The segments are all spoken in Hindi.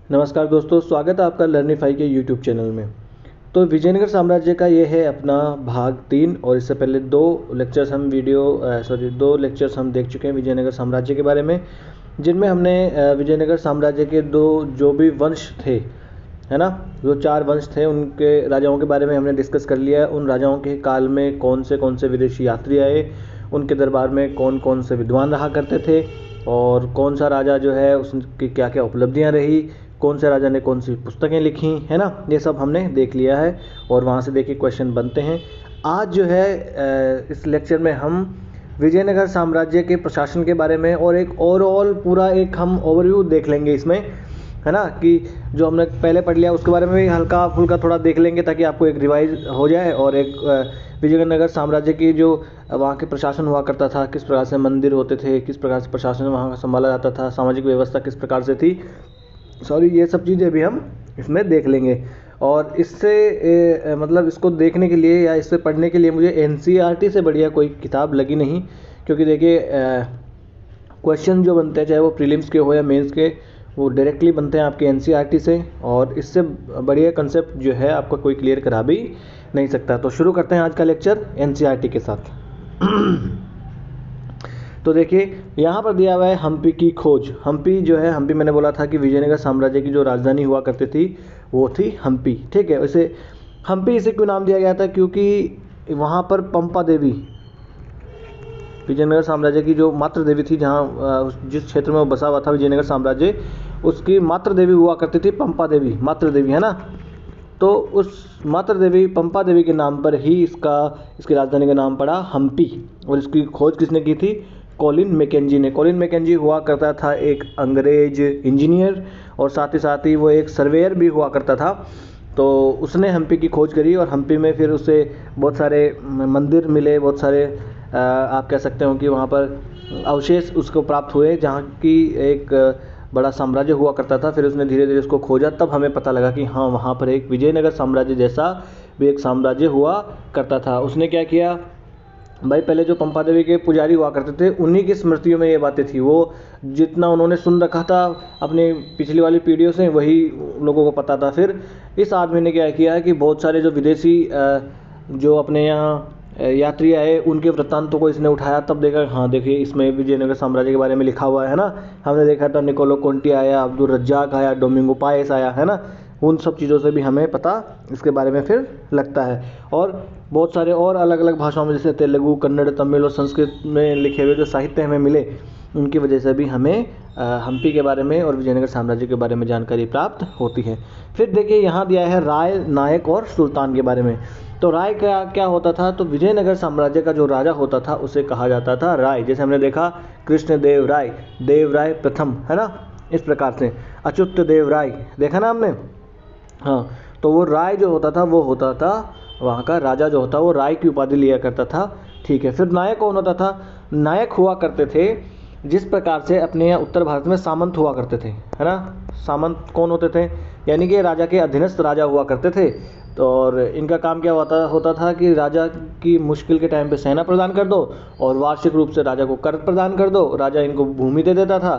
नमस्कार दोस्तों, स्वागत है आपका लर्निफाई के यूट्यूब चैनल में। तो विजयनगर साम्राज्य का ये है अपना भाग 3 और इससे पहले दो लेक्चर्स हम देख चुके हैं विजयनगर साम्राज्य के बारे में, जिनमें हमने विजयनगर साम्राज्य के दो जो भी वंश थे, है ना, जो 4 वंश थे उनके राजाओं के बारे में हमने डिस्कस कर लिया है। उन राजाओं के काल में कौन से विदेशी यात्री आए, उनके दरबार में कौन कौन से विद्वान रहा करते थे और कौन सा राजा जो है उसकी क्या क्या उपलब्धियां रही, कौन से राजा ने कौन सी पुस्तकें लिखी, है ना, ये सब हमने देख लिया है और वहाँ से देखिए क्वेश्चन बनते हैं। आज जो है इस लेक्चर में हम विजयनगर साम्राज्य के प्रशासन के बारे में और एक ओवरऑल पूरा एक हम ओवरव्यू देख लेंगे इसमें, है ना, कि जो हमने पहले पढ़ लिया उसके बारे में भी हल्का फुल्का थोड़ा देख लेंगे ताकि आपको एक रिवाइज हो जाए। और एक विजयनगर साम्राज्य की जो वहाँ के प्रशासन हुआ करता था, किस प्रकार से मंदिर होते थे, किस प्रकार से प्रशासन वहाँ का संभाला जाता था, सामाजिक व्यवस्था किस प्रकार से थी, ये सब चीज़ें भी हम इसमें देख लेंगे। और इससे मतलब इसको देखने के लिए या इससे पढ़ने के लिए मुझे एनसीईआरटी से बढ़िया कोई किताब लगी नहीं, क्योंकि देखिए क्वेश्चन जो बनते हैं चाहे वो प्रीलिम्स के हो या मेंस के, वो डायरेक्टली बनते हैं आपके एनसीईआरटी से, और इससे बढ़िया कंसेप्ट जो है आपका कोई क्लियर करा भी नहीं सकता। तो शुरू करते हैं आज का लेक्चर एनसीईआरटी के साथ। तो देखिए यहाँ पर दिया हुआ है हम्पी की खोज। हम्पी जो है, हम्पी मैंने बोला था कि विजयनगर साम्राज्य की जो राजधानी हुआ करती थी वो थी हम्पी, ठीक है। वैसे हम्पी इसे क्यों नाम दिया गया था, क्योंकि वहाँ पर पंपा देवी, विजयनगर साम्राज्य की जो मातृ देवी थी, जहाँ जिस क्षेत्र में वो बसा हुआ था विजयनगर साम्राज्य, उसकी मातृ देवी हुआ करती थी पंपा देवी, मातृ देवी, है ना। तो उस मातृ देवी पंपा देवी के नाम पर ही इसकी राजधानी का नाम पड़ा हम्पी। और इसकी खोज किसने की थी? कॉलिन मैकेंजी ने। कॉलिन मैकेंजी हुआ करता था एक अंग्रेज इंजीनियर और साथ ही वो एक सर्वेयर भी हुआ करता था। तो उसने हम्पी की खोज करी और हम्पी में फिर उसे बहुत सारे मंदिर मिले, बहुत सारे आप कह सकते हो कि वहाँ पर अवशेष उसको प्राप्त हुए जहाँ की एक बड़ा साम्राज्य हुआ करता था। फिर उसने धीरे धीरे उसको खोजा, तब हमें पता लगा कि हाँ, वहाँ पर एक विजयनगर साम्राज्य जैसा भी एक साम्राज्य हुआ करता था। उसने क्या किया भाई, पहले जो पंपा देवी के पुजारी हुआ करते थे उन्हीं की स्मृतियों में ये बातें थी, वो जितना उन्होंने सुन रखा था अपनी पिछली वाली पीढ़ियों से वही लोगों को पता था। फिर इस आदमी ने क्या किया कि बहुत सारे जो विदेशी जो अपने यहाँ यात्री आए उनके वृत्तांतों को इसने उठाया, तब देखा हाँ देखिए इसमें विजयनगर साम्राज्य के बारे में लिखा हुआ है ना। हमने देखा था निकोलो कोंटी आया, अब्दुल रज्जाक आया, डोमिंगो पायस आया, है ना। उन सब चीज़ों से भी हमें पता इसके बारे में फिर लगता है। और बहुत सारे और अलग अलग भाषाओं में, जैसे तेलुगु, कन्नड़, तमिल और संस्कृत में लिखे हुए जो साहित्य हमें मिले, उनकी वजह से भी हमें हम्पी के बारे में और विजयनगर साम्राज्य के बारे में जानकारी प्राप्त होती है। फिर देखिए यहाँ दिया है राय, नायक और सुल्तान के बारे में। तो राय क्या होता था? तो विजयनगर साम्राज्य का जो राजा होता था उसे कहा जाता था राय। जैसे हमने देखा कृष्णदेव राय, देवराय प्रथम, है ना, इस प्रकार से अच्युत देव राय देखा ना हमने। हाँ, तो वो राय जो होता था वो होता था वहाँ का राजा जो होता वो राय की उपाधि लिया करता था, ठीक है। फिर नायक कौन होता था? नायक हुआ करते थे जिस प्रकार से अपने यहाँ उत्तर भारत में सामंत हुआ करते थे, है ना। सामंत कौन होते थे? यानी कि राजा के अधीनस्थ राजा हुआ करते थे। तो और इनका काम क्या होता था कि राजा की मुश्किल के टाइम पे सेना प्रदान कर दो और वार्षिक रूप से राजा को कर प्रदान कर दो। राजा इनको भूमि दे देता था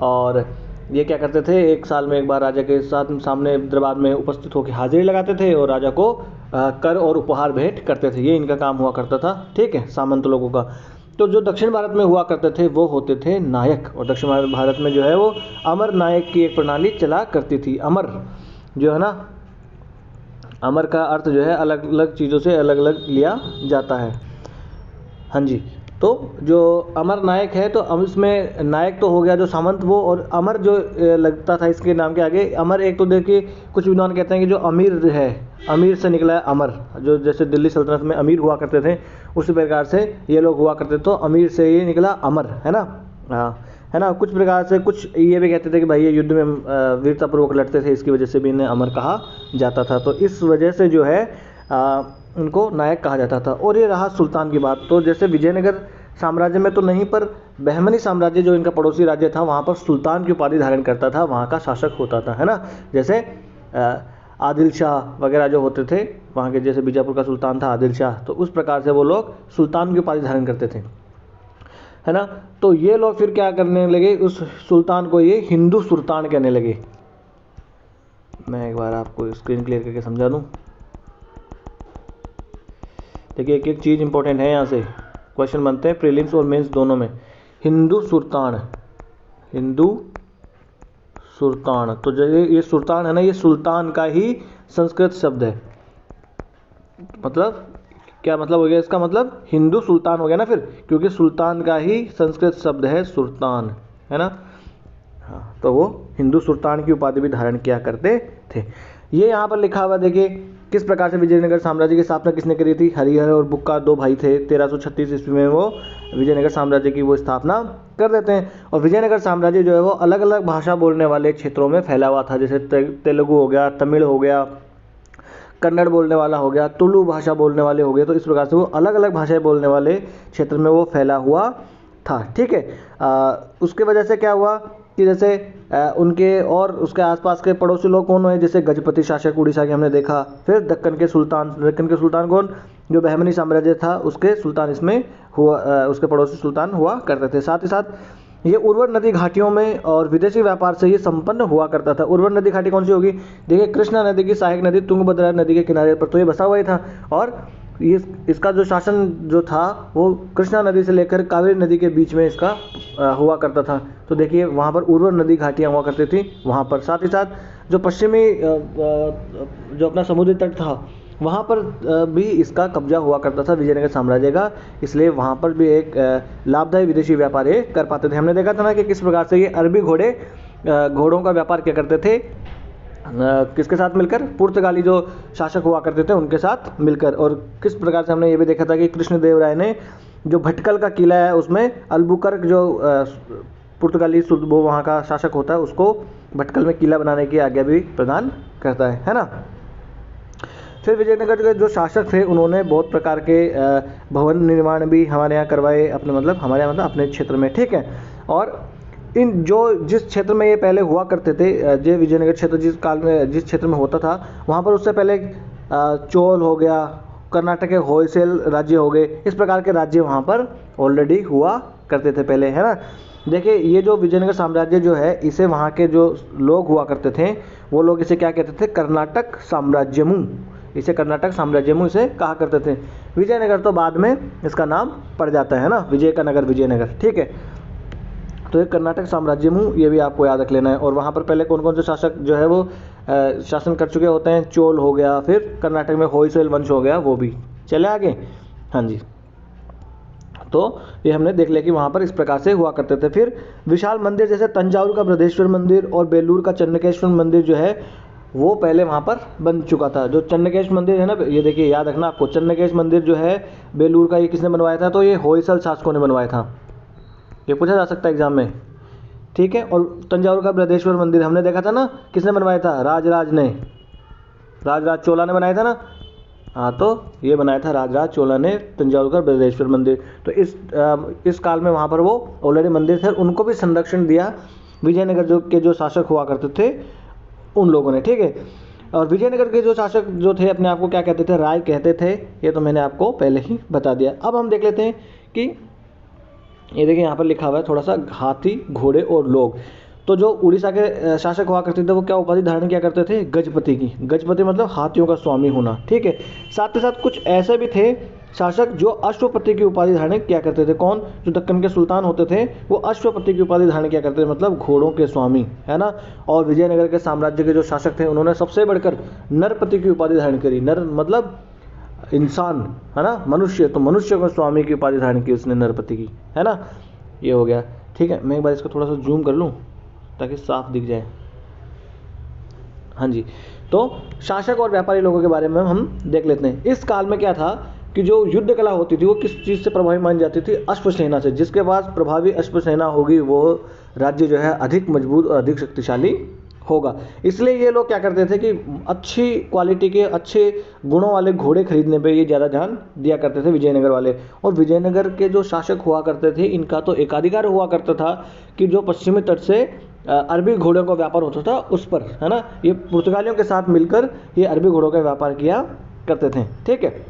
और ये क्या करते थे, एक साल में एक बार राजा के साथ सामने दरबार में उपस्थित होकर हाजिरी लगाते थे और राजा को कर और उपहार भेंट करते थे। ये इनका काम हुआ करता था, ठीक है, सामंत लोगों का। तो जो दक्षिण भारत में हुआ करते थे वो होते थे नायक, और दक्षिण भारत में जो है वो अमर नायक की एक प्रणाली चला करती थी। अमर जो है ना, अमर का अर्थ जो है अलग अलग चीज़ों से अलग अलग लिया जाता है। हाँ जी, तो जो अमर नायक है, तो अब इसमें नायक तो हो गया जो सामंत वो, और अमर जो लगता था इसके नाम के आगे अमर। एक तो देखिए कुछ विद्वान कहते हैं कि जो अमीर है, अमीर से निकला है अमर, जो जैसे दिल्ली सल्तनत में अमीर हुआ करते थे उसी प्रकार से ये लोग हुआ करते, तो अमीर से ये निकला अमर, है ना। हाँ, है ना। कुछ प्रकार से कुछ ये भी कहते थे कि भाई ये युद्ध में वीरतापूर्वक लड़ते थे, इसकी वजह से भी इन्हें अमर कहा जाता था। तो इस वजह से जो है उनको नायक कहा जाता था। और ये रहा सुल्तान की बात। तो जैसे विजयनगर साम्राज्य में तो नहीं, पर बहमनी साम्राज्य जो इनका पड़ोसी राज्य था वहाँ पर सुल्तान की उपाधि धारण करता था, वहाँ का शासक होता था, है ना। जैसे आदिल शाह वगैरह जो होते थे वहाँ के, जैसे बीजापुर का सुल्तान था आदिल शाह, तो उस प्रकार से वो लोग सुल्तान की उपाधि धारण करते थे, है ना। तो ये लोग फिर क्या करने लगे, उस सुल्तान को ये हिंदू सुल्तान कहने लगे, मैं एक बार आपको स्क्रीन क्लियर करके समझा दूं। देखिए एक एक चीज़ इंपॉर्टेंट है, यहाँ से क्वेश्चन बनते हैं प्रीलिम्स और मेंस दोनों में। हिंदू सुल्तान, हिंदू सुल्तान, तो जो ये सुल्तान है ना, ये सुल्तान का ही संस्कृत शब्द है। मतलब क्या मतलब हो गया इसका, मतलब हिंदू सुल्तान हो गया ना फिर, क्योंकि सुल्तान का ही संस्कृत शब्द है सुल्तान, है ना। हाँ, तो वो हिंदू सुल्तान की उपाधि भी धारण किया करते थे। ये यहाँ पर लिखा हुआ देखिए, किस प्रकार से विजयनगर साम्राज्य की स्थापना किसने करी थी। हरिहर और बुक्का दो भाई थे। 1336 ईस्वी में वो विजयनगर साम्राज्य की वो स्थापना कर देते हैं। और विजयनगर साम्राज्य जो है वो अलग अलग भाषा बोलने वाले क्षेत्रों में फैला हुआ था, जैसे तेलुगु हो गया, तमिल हो गया, कन्नड़ बोलने वाला हो गया, तुलु भाषा बोलने वाले हो गए। तो इस प्रकार से वो अलग अलग भाषाएं बोलने वाले क्षेत्र में वो फैला हुआ था, ठीक है। उसके वजह से क्या हुआ कि जैसे उनके और उसके आसपास के पड़ोसी लोग कौन हुए, जैसे गजपति शासक उड़ीसा के हमने देखा। फिर दक्कन के सुल्तान कौन, जो बहमनी साम्राज्य था उसके सुल्तान इसमें हुआ, उसके पड़ोसी सुल्तान हुआ करते थे। साथ ही साथ ये उर्वर नदी घाटियों में और विदेशी व्यापार से ये संपन्न हुआ करता था। उर्वर नदी घाटी कौन सी होगी, देखिए कृष्णा नदी की सहायक नदी तुंगभद्रा नदी के किनारे पर तो ये बसा हुआ ही था। और ये इसका जो शासन जो था वो कृष्णा नदी से लेकर कावेरी नदी के बीच में इसका हुआ करता था। तो देखिए वहाँ पर उर्वर नदी घाटियाँ हुआ करती थी वहाँ पर। साथ ही साथ जो पश्चिमी जो अपना समुद्री तट था वहाँ पर भी इसका कब्जा हुआ करता था विजयनगर साम्राज्य का, इसलिए वहाँ पर भी एक लाभदायी विदेशी व्यापार ये कर पाते थे। हमने देखा था ना कि किस प्रकार से ये अरबी घोड़ों का व्यापार क्या करते थे, किसके साथ मिलकर, पुर्तगाली जो शासक हुआ करते थे उनके साथ मिलकर। और किस प्रकार से हमने ये भी देखा था कि कृष्णदेवराय ने जो भटकल का किला है उसमें अल्बुकर्क जो पुर्तगाली वो वहाँ का शासक होता है उसको भटकल में किला बनाने की आज्ञा भी प्रदान करता है ना। फिर विजयनगर के जो शासक थे उन्होंने बहुत प्रकार के भवन निर्माण भी हमारे यहाँ करवाए, अपने हमारे यहाँ अपने क्षेत्र में, ठीक है। और इन जिस क्षेत्र में ये पहले हुआ करते थे, जो विजयनगर क्षेत्र जिस क्षेत्र में होता था वहाँ पर उससे पहले चोल हो गया, कर्नाटक के होयसल राज्य हो गए, इस प्रकार के राज्य वहाँ पर ऑलरेडी हुआ करते थे पहले, है ना। देखिए ये जो विजयनगर साम्राज्य जो है इसे वहाँ के जो लोग हुआ करते थे वो लोग इसे क्या कहते थे, कर्नाटक साम्राज्यमु, इसे कर्नाटक साम्राज्यमु इसे कहा करते थे। विजयनगर तो बाद में इसका नाम पड़ जाता है ना, विजय का नगर विजयनगर, ठीक है। तो ये कर्नाटक साम्राज्यमु ये भी आपको याद रख लेना है। और वहाँ पर पहले कौन कौन से शासक जो है वो शासन कर चुके होते हैं, चोल हो गया, फिर कर्नाटक में होयसल वंश हो गया, वो भी चले आगे। हाँ जी, तो ये हमने देख लिया कि वहाँ पर इस प्रकार से हुआ करते थे। फिर विशाल मंदिर जैसे तंजावुर का बृहदेश्वर मंदिर और बेलूर का चन्नकेश्वर मंदिर जो है वो पहले वहाँ पर बन चुका था। जो चन्नकेश मंदिर है ना, ये देखिए याद रखना आपको, चन्नकेश मंदिर जो है बेलूर का, ये किसने बनवाया था, तो ये होयसल शासकों ने बनवाया था, ये पूछा जा सकता है एग्जाम में, ठीक है। और तंजावुर का बृहदेश्वर मंदिर हमने देखा था ना, किसने बनवाया था, राजराज चोला ने बनाया था ना। हाँ, तो ये बनाया था राजराज चोला ने तंजावुर का बृहदेश्वर मंदिर। तो इस काल में वहाँ पर वो ऑलरेडी मंदिर थे, उनको भी संरक्षण दिया विजयनगर के जो शासक हुआ करते थे उन लोगों ने, ठीक है। और विजयनगर के जो शासक जो थे अपने आप को क्या कहते थे, राय कहते थे, ये तो मैंने आपको पहले ही बता दिया। अब हम देख लेते हैं कि ये देखिए यहाँ पर लिखा हुआ है थोड़ा सा, हाथी, घोड़े और लोग। तो जो उड़ीसा के शासक हुआ करते थे वो क्या उपाधि धारण किया करते थे, गजपति की। गजपति मतलब हाथियों का स्वामी होना, ठीक है। साथ ही साथ कुछ ऐसे भी थे शासक जो अश्वपति की उपाधि धारण किया करते थे। कौन, जो दक्कन के सुल्तान होते थे वो अश्वपति की उपाधि धारण किया करते थे, मतलब घोड़ों के स्वामी, है ना। और विजयनगर के साम्राज्य के जो शासक थे उन्होंने सबसे बढ़कर नरपति की उपाधि धारण करी। नर मतलब इंसान, है ना, मनुष्य, तो मनुष्य को स्वामी की उपाधि धारण की उसने, नरपति की, है ना। ये हो गया, ठीक है। मैं एक बार इसको थोड़ा सा जूम कर लूँ ताकि साफ दिख जाए। हाँ जी, तो शासक और व्यापारी लोगों के बारे में हम देख लेते हैं। इस काल में क्या था कि जो युद्ध कला होती थी वो किस चीज़ से प्रभावी मानी जाती थी, अश्वसेना से। जिसके पास प्रभावी अश्वसेना होगी वो राज्य जो है अधिक मजबूत और अधिक शक्तिशाली होगा। इसलिए ये लोग क्या करते थे कि अच्छी क्वालिटी के, अच्छे गुणों वाले घोड़े खरीदने पे ये ज़्यादा ध्यान दिया करते थे विजयनगर वाले। और विजयनगर के जो शासक हुआ करते थे इनका तो एकाधिकार हुआ करता था कि जो पश्चिमी तट से अरबी घोड़ों का व्यापार होता था उस पर, है ना, ये पुर्तगालियों के साथ मिलकर ये अरबी घोड़ों का व्यापार किया करते थे, ठीक है।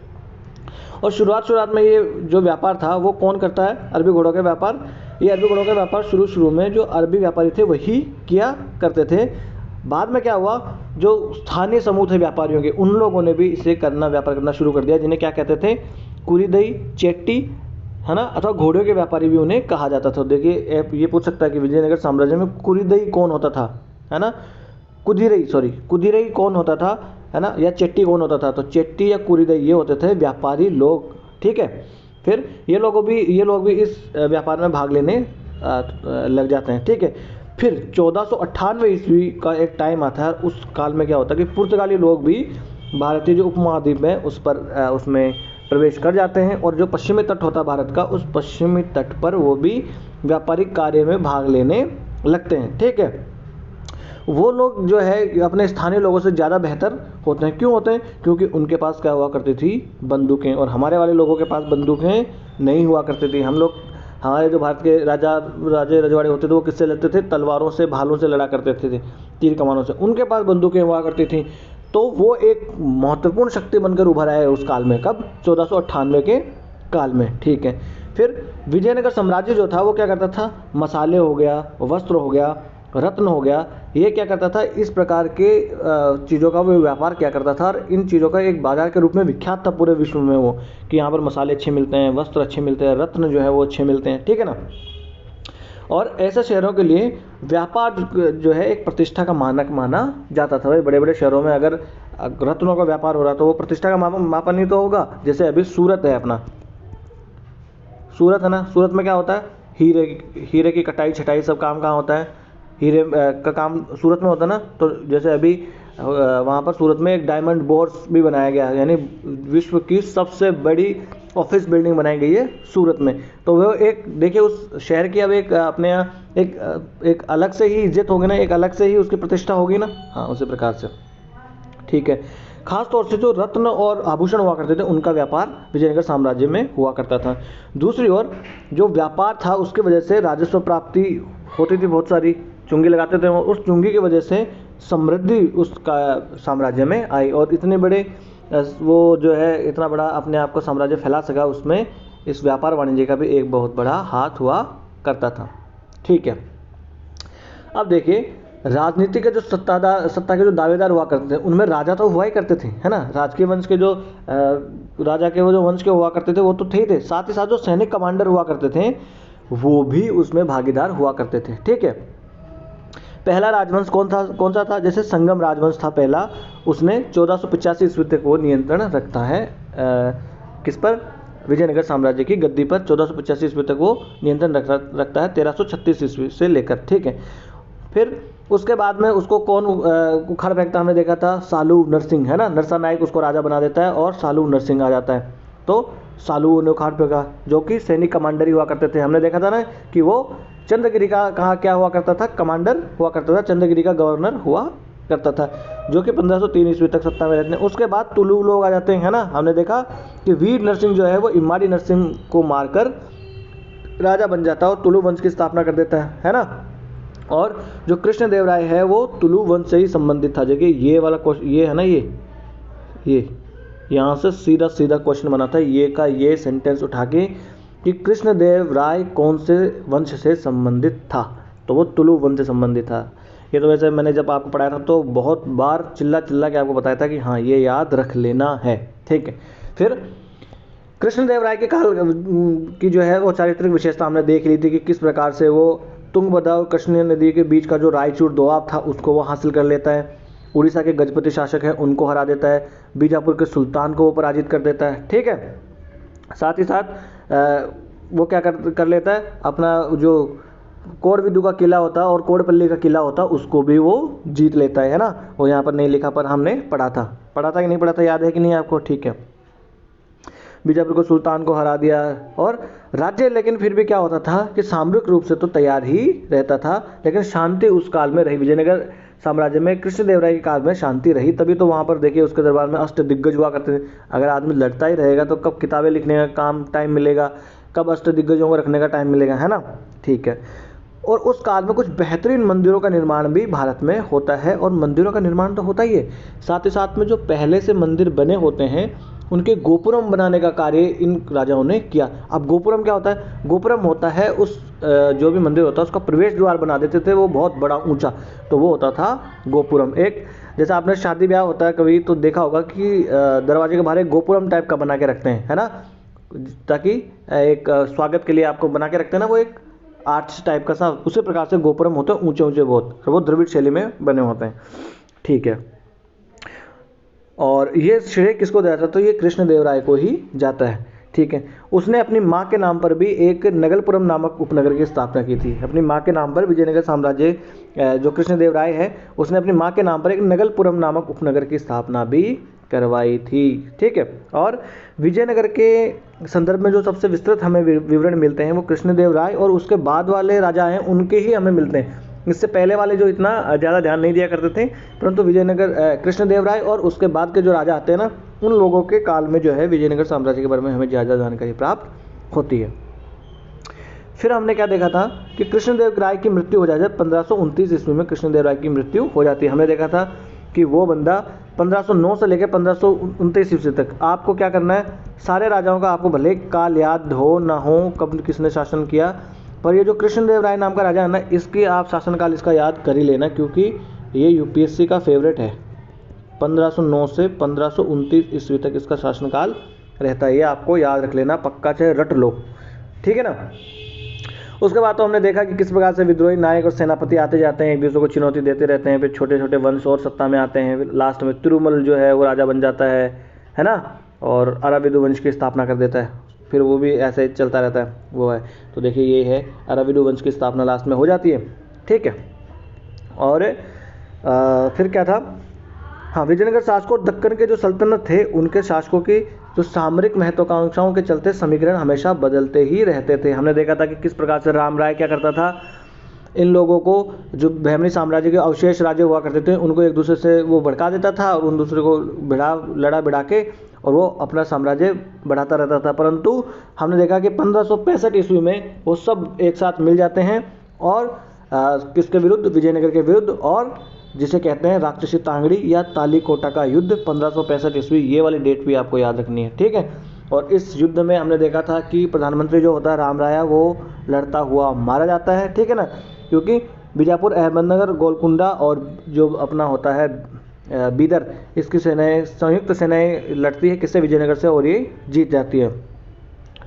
और शुरुआत में ये जो व्यापार था वो कौन करता है, अरबी घोड़ों का व्यापार। ये अरबी घोड़ों का व्यापार शुरू में जो अरबी व्यापारी थे वही किया करते थे। बाद में क्या हुआ, जो स्थानीय समूह थे व्यापारियों के, उन लोगों ने भी इसे व्यापार करना शुरू कर दिया, जिन्हें क्या कहते थे, कुरीदई, चेट्टी, है ना, अथवा घोड़ों के व्यापारी भी उन्हें कहा जाता था। देखिए ये पूछ सकता है कि विजयनगर साम्राज्य में कुरीदई कौन होता था, है ना, कुदिरई कौन होता था, है ना, या चेट्टी कौन होता था। तो चेट्टी या कुरीदई ये होते थे व्यापारी लोग, ठीक है। फिर ये लोग भी इस व्यापार में भाग लेने लग जाते हैं, ठीक है। फिर 1498 ईस्वी का एक टाइम आता है, उस काल में क्या होता है कि पुर्तगाली लोग भी भारतीय जो उपमहाद्वीप है उसमें प्रवेश कर जाते हैं, और जो पश्चिमी तट होता है भारत का, उस पश्चिमी तट पर वो भी व्यापारिक कार्य में भाग लेने लगते हैं, ठीक है। वो लोग जो है अपने स्थानीय लोगों से ज़्यादा बेहतर होते हैं। क्यों होते हैं? क्योंकि उनके पास क्या हुआ करती थी, बंदूकें, और हमारे वाले लोगों के पास बंदूकें नहीं हुआ करती थी। हमारे जो भारत के राजे रजवाड़े होते थे वो किससे लड़ते थे, तलवारों से, भालों से लड़ा करते थे, तीर कमानों से। उनके पास बंदूकें हुआ करती थी, तो वो एक महत्वपूर्ण शक्ति बनकर उभर आए उस काल में। कब? 1498 के काल में, ठीक है। फिर विजयनगर साम्राज्य जो था वो क्या करता था, मसाले हो गया, वस्त्र हो गया, रत्न हो गया, ये क्या करता था, इस प्रकार के चीज़ों का वो व्यापार क्या करता था, और इन चीज़ों का एक बाजार के रूप में विख्यात था पूरे विश्व में वो, कि यहाँ पर मसाले अच्छे मिलते हैं, वस्त्र अच्छे मिलते हैं, रत्न जो है वो अच्छे मिलते हैं, ठीक है ना। और ऐसे शहरों के लिए व्यापार जो है एक प्रतिष्ठा का मानक माना जाता था। भाई बड़े बड़े शहरों में अगर रत्नों का व्यापार हो रहा तो वो प्रतिष्ठा का मापन ही तो होगा। जैसे अभी सूरत है अपना, सूरत है ना, सूरत में क्या होता है, हीरे की कटाई छटाई सब काम कहाँ होता है, हीरे का काम सूरत में होता है ना। तो जैसे अभी वहाँ पर सूरत में एक डायमंड बोर्स भी बनाया गया है, यानी विश्व की सबसे बड़ी ऑफिस बिल्डिंग बनाई गई है सूरत में। तो वो एक देखिए उस शहर की अब एक अपने यहाँ एक अलग से ही इज्जत होगी ना, एक अलग से ही उसकी प्रतिष्ठा होगी ना, हाँ उसी प्रकार से, ठीक है। खास तौर से जो रत्न और आभूषण हुआ करते थे उनका व्यापार विजयनगर साम्राज्य में हुआ करता था। दूसरी ओर जो व्यापार था उसकी वजह से राजस्व प्राप्ति होती थी, बहुत सारी चुंगी लगाते थे, और उस चुंगी की वजह से समृद्धि उसका साम्राज्य में आई, और इतने बड़े वो जो है इतना बड़ा अपने आप को साम्राज्य फैला सका, उसमें इस व्यापार वाणिज्य का भी एक बहुत बड़ा हाथ हुआ करता था, ठीक है। अब देखिए राजनीति के जो सत्ता के जो दावेदार हुआ करते थे उनमें राजा तो हुआ ही करते थे, है ना, राजकीय वंश के जो राजा के वो जो वंश के हुआ करते थे वो तो थे ही थे, साथ ही साथ जो सैनिक कमांडर हुआ करते थे वो भी उसमें भागीदार हुआ करते थे, ठीक है। पहला राजवंश कौन सा था? जैसे संगम राजवंश था पहला, उसने 1485 ईस्वी तक वो नियंत्रण रखता है किस पर? विजयनगर साम्राज्य की गद्दी पर 1485 ईस्वी तक वो नियंत्रण रखता है, 1336 ईस्वी से लेकर, ठीक है। फिर उसके बाद में उसको कौन उखाड़ फेंकता हमने देखा था, सालू नरसिंह, है ना, नरसा नायक उसको राजा बना देता है और सालू नरसिंह आ जाता है। तो सालू ने उखाड़ फेंका, जो कि सैनिक कमांडर ही हुआ करते थे। हमने देखा था ना कि वो चंद्रगिरी का कहाँ क्या हुआ करता था, कमांडर हुआ करता था, चंद्रगिरी का गवर्नर हुआ करता था, जो कि 1503 ईस्वी तक सत्ता में रहते हैं। उसके बाद तुलु लोग आ जाते हैं, है ना, हमने देखा कि वीर नरसिंह जो है वो इमाड़ी नरसिंह को मारकर राजा बन जाता है और तुलु वंश की स्थापना कर देता है ना। और जो कृष्णदेव राय है वो तुलु वंश से ही संबंधित था। देखिए ये वाला क्वेश्चन, ये है ना, ये यहाँ से सीधा क्वेश्चन बना था, ये का ये सेंटेंस उठा के कि कृष्णदेव राय कौन से वंश से संबंधित था, तो वो तुलु वंश से संबंधित था। ये तो वैसे मैंने जब आपको पढ़ाया था तो बहुत बार चिल्ला के आपको बताया था कि हाँ ये याद रख लेना है, ठीक है। फिर कृष्णदेव राय के काल की जो है वो चारित्रिक विशेषता हमने देख ली थी कि किस प्रकार से वो तुंगभद्रा और कृष्ण नदी के बीच का जो रायचूर दोआब था उसको वो हासिल कर लेता है, उड़ीसा के गजपति शासक हैं उनको हरा देता है, बीजापुर के सुल्तान को वो पराजित कर देता है, ठीक है। साथ ही साथ वो क्या कर लेता है, अपना जो कोड़विदु का किला होता और कोड़पल्ली का किला होता उसको भी वो जीत लेता है ना। वो यहाँ पर नहीं लिखा पर हमने पढ़ा था कि नहीं पढ़ा था, याद है कि नहीं आपको, ठीक है। बीजापुर को सुल्तान को हरा दिया, और राज्य लेकिन फिर भी क्या होता था कि सामरिक रूप से तो तैयार ही रहता था, लेकिन शांति उस काल में रही। विजयनगर साम्राज्य में कृष्णदेव राय के काल में शांति रही, तभी तो वहाँ पर देखिए उसके दरबार में अष्ट दिग्गज हुआ करते थे। अगर आदमी लड़ता ही रहेगा तो कब किताबें लिखने का टाइम मिलेगा, कब अष्ट दिग्गजों को रखने का टाइम मिलेगा, है ना, ठीक है। और उस काल में कुछ बेहतरीन मंदिरों का निर्माण भी भारत में होता है। और मंदिरों का निर्माण तो होता ही है, साथ ही साथ में जो पहले से मंदिर बने होते हैं उनके गोपुरम बनाने का कार्य इन राजाओं ने किया। अब गोपुरम क्या होता है? गोपुरम होता है उस जो भी मंदिर होता है उसका प्रवेश द्वार बना देते थे वो बहुत बड़ा ऊंचा, तो वो होता था गोपुरम। एक जैसे आपने शादी ब्याह होता है कभी तो देखा होगा कि दरवाजे के बाहर एक गोपुरम टाइप का बना के रखते हैं, है ना, ताकि एक स्वागत के लिए आपको बना के रखते हैं ना, वो एक आर्च टाइप का सा, उसी प्रकार से गोपुरम होते हैं ऊंचे ऊंचे बहुत, वो द्रविड़ शैली में बने होते हैं। ठीक है, और ये श्रेय किसको जाता है? तो ये कृष्णदेवराय को ही जाता है। ठीक है, उसने अपनी माँ के नाम पर भी एक नगलपुरम नामक उपनगर की स्थापना की थी। अपनी माँ के नाम पर विजयनगर साम्राज्य जो कृष्णदेवराय है उसने अपनी माँ के नाम पर एक नगलपुरम नामक उपनगर की स्थापना भी करवाई थी। ठीक है, और विजयनगर के संदर्भ में जो सबसे विस्तृत हमें विवरण मिलते हैं वो कृष्णदेवराय और उसके बाद वाले राजा हैं उनके ही हमें मिलते हैं। इससे पहले वाले जो इतना ज़्यादा ध्यान नहीं दिया करते थे, परंतु विजयनगर कृष्णदेवराय और उसके बाद के जो राजा आते हैं ना, उन लोगों के काल में जो है विजयनगर साम्राज्य के बारे में हमें ज़्यादा जानकारी प्राप्त होती है। फिर हमने क्या देखा था कि कृष्णदेवराय की मृत्यु हो जाती है 1529 ईस्वी में। कृष्णदेवराय की मृत्यु हो जाती है। हमने देखा था कि वो बंदा 1509 से लेकर 1529 ईस्वी तक आपको क्या करना है, सारे राजाओं का आपको भले काल याद हो ना हो, कब किसने शासन किया, पर ये जो कृष्णदेवराय नाम का राजा है ना, इसकी आप शासनकाल इसका याद कर ही लेना, क्योंकि ये यूपीएससी का फेवरेट है। 1509 से 1529 ईस्वी तक इसका शासनकाल रहता है, ये आपको याद रख लेना पक्का, चाहे रट लो। ठीक है ना। उसके बाद तो हमने देखा कि किस प्रकार से विद्रोही नायक और सेनापति आते जाते हैं, एक दूसरे को चुनौती देते रहते हैं, फिर छोटे छोटे वंश और सत्ता में आते हैं, लास्ट में तिरुमल जो है वो राजा बन जाता है ना, और अराविदु वंश की स्थापना कर देता है। फिर वो भी ऐसे चलता रहता है, वो है। तो देखिए ये है अराविदु वंश की स्थापना लास्ट में हो जाती है। ठीक है, और फिर क्या था, हाँ, विजयनगर शासकों और दक्कन के जो सल्तनत थे उनके शासकों की जो सामरिक महत्वाकांक्षाओं के चलते समीकरण हमेशा बदलते ही रहते थे। हमने देखा था कि किस प्रकार से राम राय क्या करता था, इन लोगों को जो बहमनी साम्राज्य के अवशेष राज्य हुआ करते थे उनको एक दूसरे से वो भड़का देता था और उन दूसरे को लड़ा भिड़ा के और वो अपना साम्राज्य बढ़ाता रहता था। परंतु हमने देखा कि 1565 ईस्वी में वो सब एक साथ मिल जाते हैं और किसके विरुद्ध, विजयनगर के विरुद्ध, और जिसे कहते हैं राक्षसी तांगड़ी या तालीकोटा का युद्ध 1565 ईस्वी, ये वाली डेट भी आपको याद रखनी है। ठीक है, और इस युद्ध में हमने देखा था कि प्रधानमंत्री जो होता है राम राया वो लड़ता हुआ मारा जाता है। ठीक है ना, क्योंकि बीजापुर, अहमदनगर, गोलकुंडा और जो अपना होता है बीदर, इसकी सेनाएं, संयुक्त सेनाएं लड़ती है किससे, विजयनगर से, और ये जीत जाती है।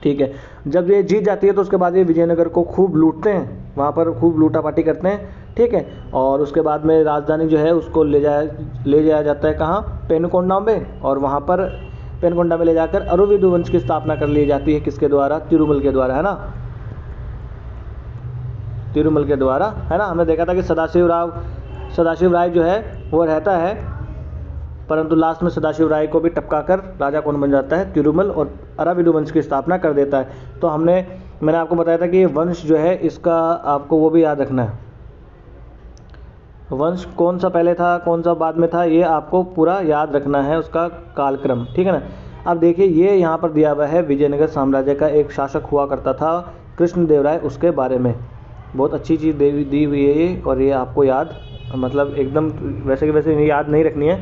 ठीक है, जब ये जीत जाती है तो उसके बाद ये विजयनगर को खूब लूटते हैं, वहाँ पर खूब लूटापाटी करते हैं। ठीक है, और उसके बाद में राजधानी जो है उसको ले जाया जाता है कहाँ, पेनुकोंडा में, और वहाँ पर पेनुकोंडा में ले जाकर अराविदु वंश की स्थापना कर ली जाती है। किसके द्वारा, तिरुमल के द्वारा, है ना, तिरुमल के द्वारा, है ना। हमने देखा था कि सदाशिव राय जो है वो रहता है, परंतु लास्ट में सदाशिव राय को भी टपका कर राजा कौन बन जाता है, तिरुमल, और अराविदु वंश की स्थापना कर देता है। तो मैंने आपको बताया था कि ये वंश जो है इसका आपको वो भी याद रखना है, वंश कौन सा पहले था कौन सा बाद में था, ये आपको पूरा याद रखना है, उसका कालक्रम। ठीक है ना। अब देखिए ये यहाँ पर दिया हुआ है, विजयनगर साम्राज्य का एक शासक हुआ करता था कृष्णदेवराय, उसके बारे में बहुत अच्छी चीज़ दी हुई है ये, और ये आपको याद, मतलब एकदम वैसे के वैसे याद नहीं रखनी है,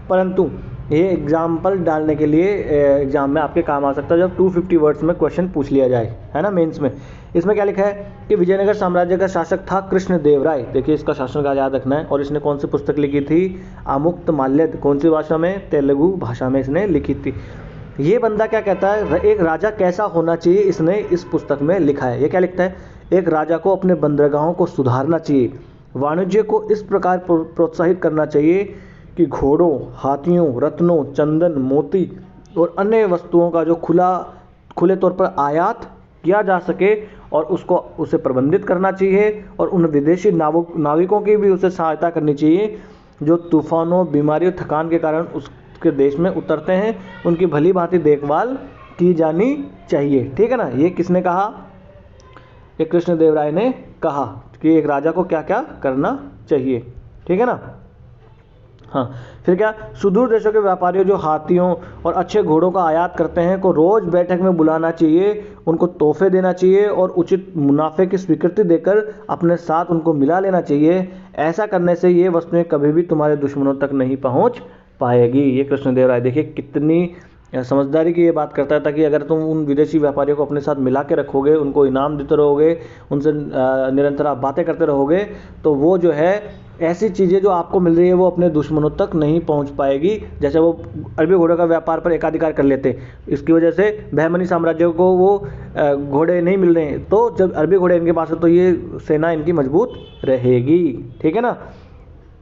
परंतु ये एग्जाम्पल डालने के लिए एग्जाम में आपके काम आ सकता है जब 250 वर्ड्स में क्वेश्चन पूछ लिया जाए, है ना, मेंस में। इसमें क्या लिखा है कि विजयनगर साम्राज्य का शासक था कृष्णदेवराय। देखिए इसका शासनकाल याद रखना है, और इसने कौन सी पुस्तक लिखी थी, आमुक्तमाल्यद, कौन सी भाषा में, तेलुगु भाषा में इसने लिखी थी। ये बंदा क्या कहता है, एक राजा कैसा होना चाहिए, इसने इस पुस्तक में लिखा है। ये क्या लिखता है, एक राजा को अपने बंदरगाहों को सुधारना चाहिए, वाणिज्य को इस प्रकार प्रोत्साहित करना चाहिए कि घोड़ों, हाथियों, रत्नों, चंदन, मोती और अन्य वस्तुओं का जो खुले तौर पर आयात किया जा सके, और उसे प्रबंधित करना चाहिए, और उन विदेशी नाविकों की भी उसे सहायता करनी चाहिए जो तूफानों, बीमारियों, थकान के कारण उसके देश में उतरते हैं, उनकी भली भांति देखभाल की जानी चाहिए। ठीक है ना। ये किसने कहा, ये कृष्णदेवराय ने कहा कि एक राजा को क्या क्या करना चाहिए। ठीक है ना। हाँ, फिर क्या, सुदूर देशों के व्यापारियों जो हाथियों और अच्छे घोड़ों का आयात करते हैं को रोज बैठक में बुलाना चाहिए, उनको तोहफे देना चाहिए और उचित मुनाफे की स्वीकृति देकर अपने साथ उनको मिला लेना चाहिए। ऐसा करने से ये वस्तुएं कभी भी तुम्हारे दुश्मनों तक नहीं पहुंच पाएगी। ये कृष्णदेव राय देखिए कितनी समझदारी की ये बात करता है, ताकि अगर तुम उन विदेशी व्यापारियों को अपने साथ मिला के रखोगे, उनको इनाम देते रहोगे, उनसे निरंतर आप बातें करते रहोगे, तो वो जो है ऐसी चीज़ें जो आपको मिल रही है वो अपने दुश्मनों तक नहीं पहुंच पाएगी। जैसे वो अरबी घोड़ों का व्यापार पर एकाधिकार कर लेते, इसकी वजह से बहमनी साम्राज्य को वो घोड़े नहीं मिल रहे हैं, तो जब अरबी घोड़े इनके पास है तो ये सेना इनकी मजबूत रहेगी। ठीक है ना।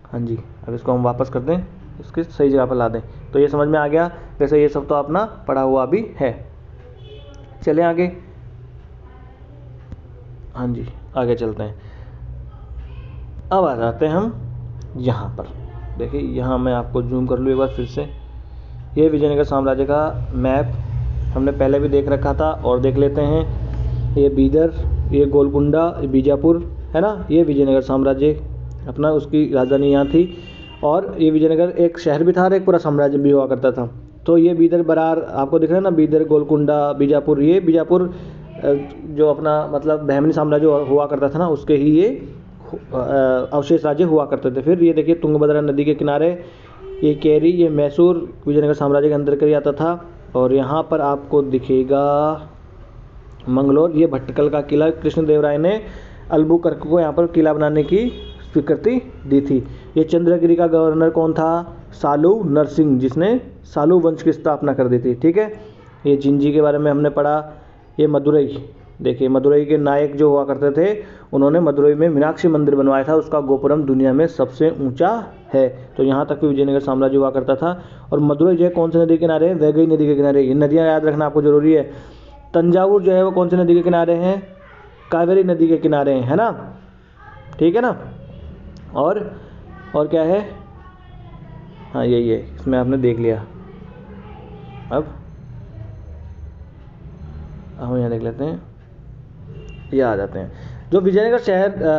हाँ जी, अब इसको हम वापस कर दें, इसकी सही जगह पर ला दें। तो ये समझ में आ गया। वैसे ये सब तो अपना पढ़ा हुआ भी है। चलें आगे। हाँ जी, आगे चलते हैं। अब आ जाते हैं हम यहाँ पर। देखिए यहाँ मैं आपको जूम कर लूँ एक बार फिर से। ये विजयनगर साम्राज्य का मैप हमने पहले भी देख रखा था और देख लेते हैं। ये बीदर, ये गोलकुंडा, ये बीजापुर है ना, ये विजयनगर साम्राज्य अपना, उसकी राजधानी यहाँ थी। और ये विजयनगर एक शहर भी था और एक पूरा साम्राज्य भी हुआ करता था। तो ये बीदर बरार आपको दिख रहा है ना, बीदर, गोलकुंडा, बीजापुर, ये बीजापुर जो अपना मतलब बहमनी साम्राज्य हुआ करता था ना, उसके ही ये अवशेष राज्य हुआ करते थे। फिर ये देखिए तुंगभद्रा नदी के किनारे ये केरी, ये मैसूर विजयनगर साम्राज्य के अंदर कर आता था। और यहाँ पर आपको दिखेगा मंगलोर, ये भट्टकल का किला। कृष्णदेव राय ने अल्बुकर्क को यहाँ पर किला बनाने की स्वीकृति दी थी। ये चंद्रगिरी का गवर्नर कौन था? सालू नरसिंह, जिसने सालू वंश की स्थापना कर दी थी। ठीक है। ये जिंजी के बारे में हमने पढ़ा। ये मदुरई, देखिए मदुरई के नायक जो हुआ करते थे, उन्होंने मदुरई में मीनाक्षी मंदिर बनवाया था, उसका गोपुरम दुनिया में सबसे ऊंचा है। तो यहाँ तक भी विजयनगर साम्राज्य हुआ करता था। और मदुरई जो है कौन सी नदी के किनारे है? वैगई नदी के किनारे। ये नदियाँ याद रखना आपको जरूरी है। तंजावुर जो है वो कौन सी नदी के किनारे हैं? कावेरी नदी के किनारे हैं, है ना। ठीक है ना। और क्या है? हाँ यही है, इसमें आपने देख लिया। अब हम यहाँ देख लेते हैं, ये आ जाते हैं। जो विजयनगर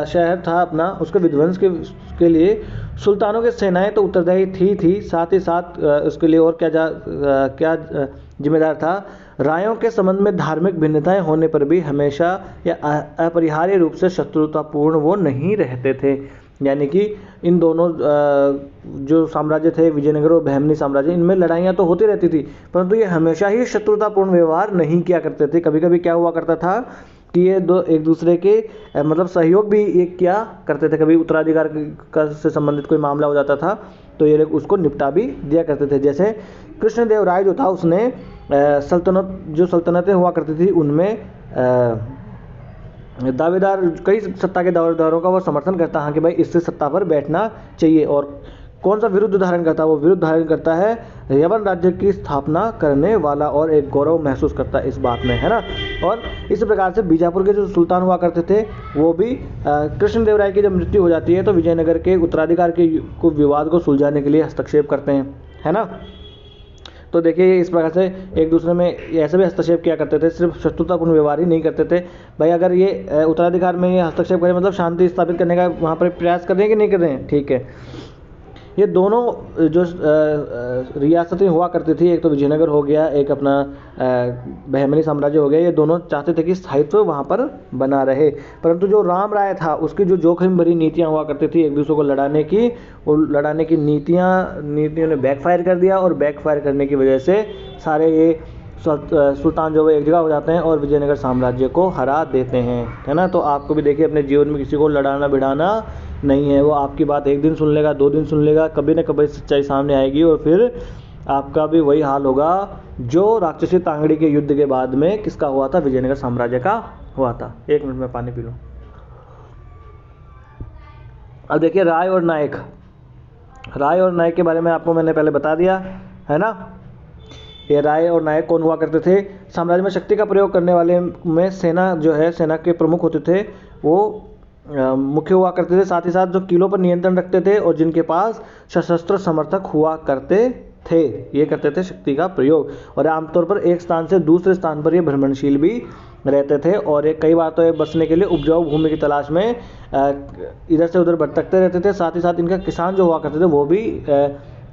शहर था अपना, उसके विध्वंस के लिए सुल्तानों की सेनाएं तो उत्तरदायी थी, साथ ही साथ उसके लिए और क्या जिम्मेदार था? रायों के संबंध में धार्मिक भिन्नताएं होने पर भी हमेशा या अपरिहार्य रूप से शत्रुतापूर्ण वो नहीं रहते थे। यानी कि इन दोनों जो साम्राज्य थे, विजयनगर और बहमनी साम्राज्य, इनमें लड़ाइयाँ तो होती रहती थी, परंतु ये हमेशा ही शत्रुतापूर्ण व्यवहार नहीं किया करते थे। कभी कभी क्या हुआ करता था कि ये दो एक दूसरे के मतलब सहयोग भी एक किया करते थे। कभी उत्तराधिकार से संबंधित कोई मामला हो जाता था तो ये लोग उसको निपटा भी दिया करते थे। जैसे कृष्णदेव राय जो था, उसने सल्तनतें हुआ करती थी उनमें दावेदार, कई सत्ता के दावेदारों का वो समर्थन करता है कि भाई इससे सत्ता पर बैठना चाहिए। और कौन सा विरुद्ध धारण करता है? वो विरुद्ध धारण करता है यवन राज्य की स्थापना करने वाला, और एक गौरव महसूस करता है इस बात में, है ना। और इस प्रकार से बीजापुर के जो सुल्तान हुआ करते थे वो भी कृष्णदेव राय की जब मृत्यु हो जाती है तो विजयनगर के उत्तराधिकार के विवाद को सुलझाने के लिए हस्तक्षेप करते हैं, है ना। तो देखिए इस प्रकार से एक दूसरे में ऐसे भी हस्तक्षेप किया करते थे, सिर्फ शत्रुतापूर्ण व्यवहार ही नहीं करते थे। भाई अगर ये उत्तराधिकार में ये हस्तक्षेप करें मतलब शांति स्थापित करने का वहाँ पर प्रयास कर रहे हैं कि नहीं कर रहे हैं। ठीक है। ये दोनों जो रियासतें हुआ करती थी, एक तो विजयनगर हो गया, एक अपना बहमनी साम्राज्य हो गया, ये दोनों चाहते थे कि स्थायित्व वहाँ पर बना रहे। परंतु जो राम राय था उसकी जो जोखिम भरी नीतियाँ हुआ करती थी एक दूसरे को लड़ाने की, और लड़ाने की नीतियों ने बैकफायर कर दिया, और बैकफायर करने की वजह से सारे ये सुल्तान जो है एक जगह हो जाते हैं और विजयनगर साम्राज्य को हरा देते हैं, है ना। तो आपको भी देखिए अपने जीवन में किसी को लड़ाना भिड़ाना नहीं है। वो आपकी बात एक दिन सुन लेगा, 2 दिन सुन लेगा, कभी ना कभी सच्चाई सामने आएगी और फिर आपका भी वही हाल होगा जो राक्षसी तांगड़ी के युद्ध के बाद में किसका हुआ था? विजयनगर साम्राज्य का हुआ था। 1 मिनट में पानी पी लूँ। अब देखिए राय और नायक के बारे में आपको मैंने पहले बता दिया, है ना। ये राय और नायक कौन हुआ करते थे? साम्राज्य में शक्ति का प्रयोग करने वाले में सेना जो है, सेना के प्रमुख होते थे वो मुख्य हुआ करते थे, साथ ही साथ जो किलों पर नियंत्रण रखते थे और जिनके पास सशस्त्र समर्थक हुआ करते थे, ये करते थे शक्ति का प्रयोग। और आमतौर पर एक स्थान से दूसरे स्थान पर ये भ्रमणशील भी रहते थे और ये कई बार तो ये बसने के लिए उपजाऊ भूमि की तलाश में इधर से उधर भटकते रहते थे। साथ ही साथ इनका किसान जो हुआ करते थे वो भी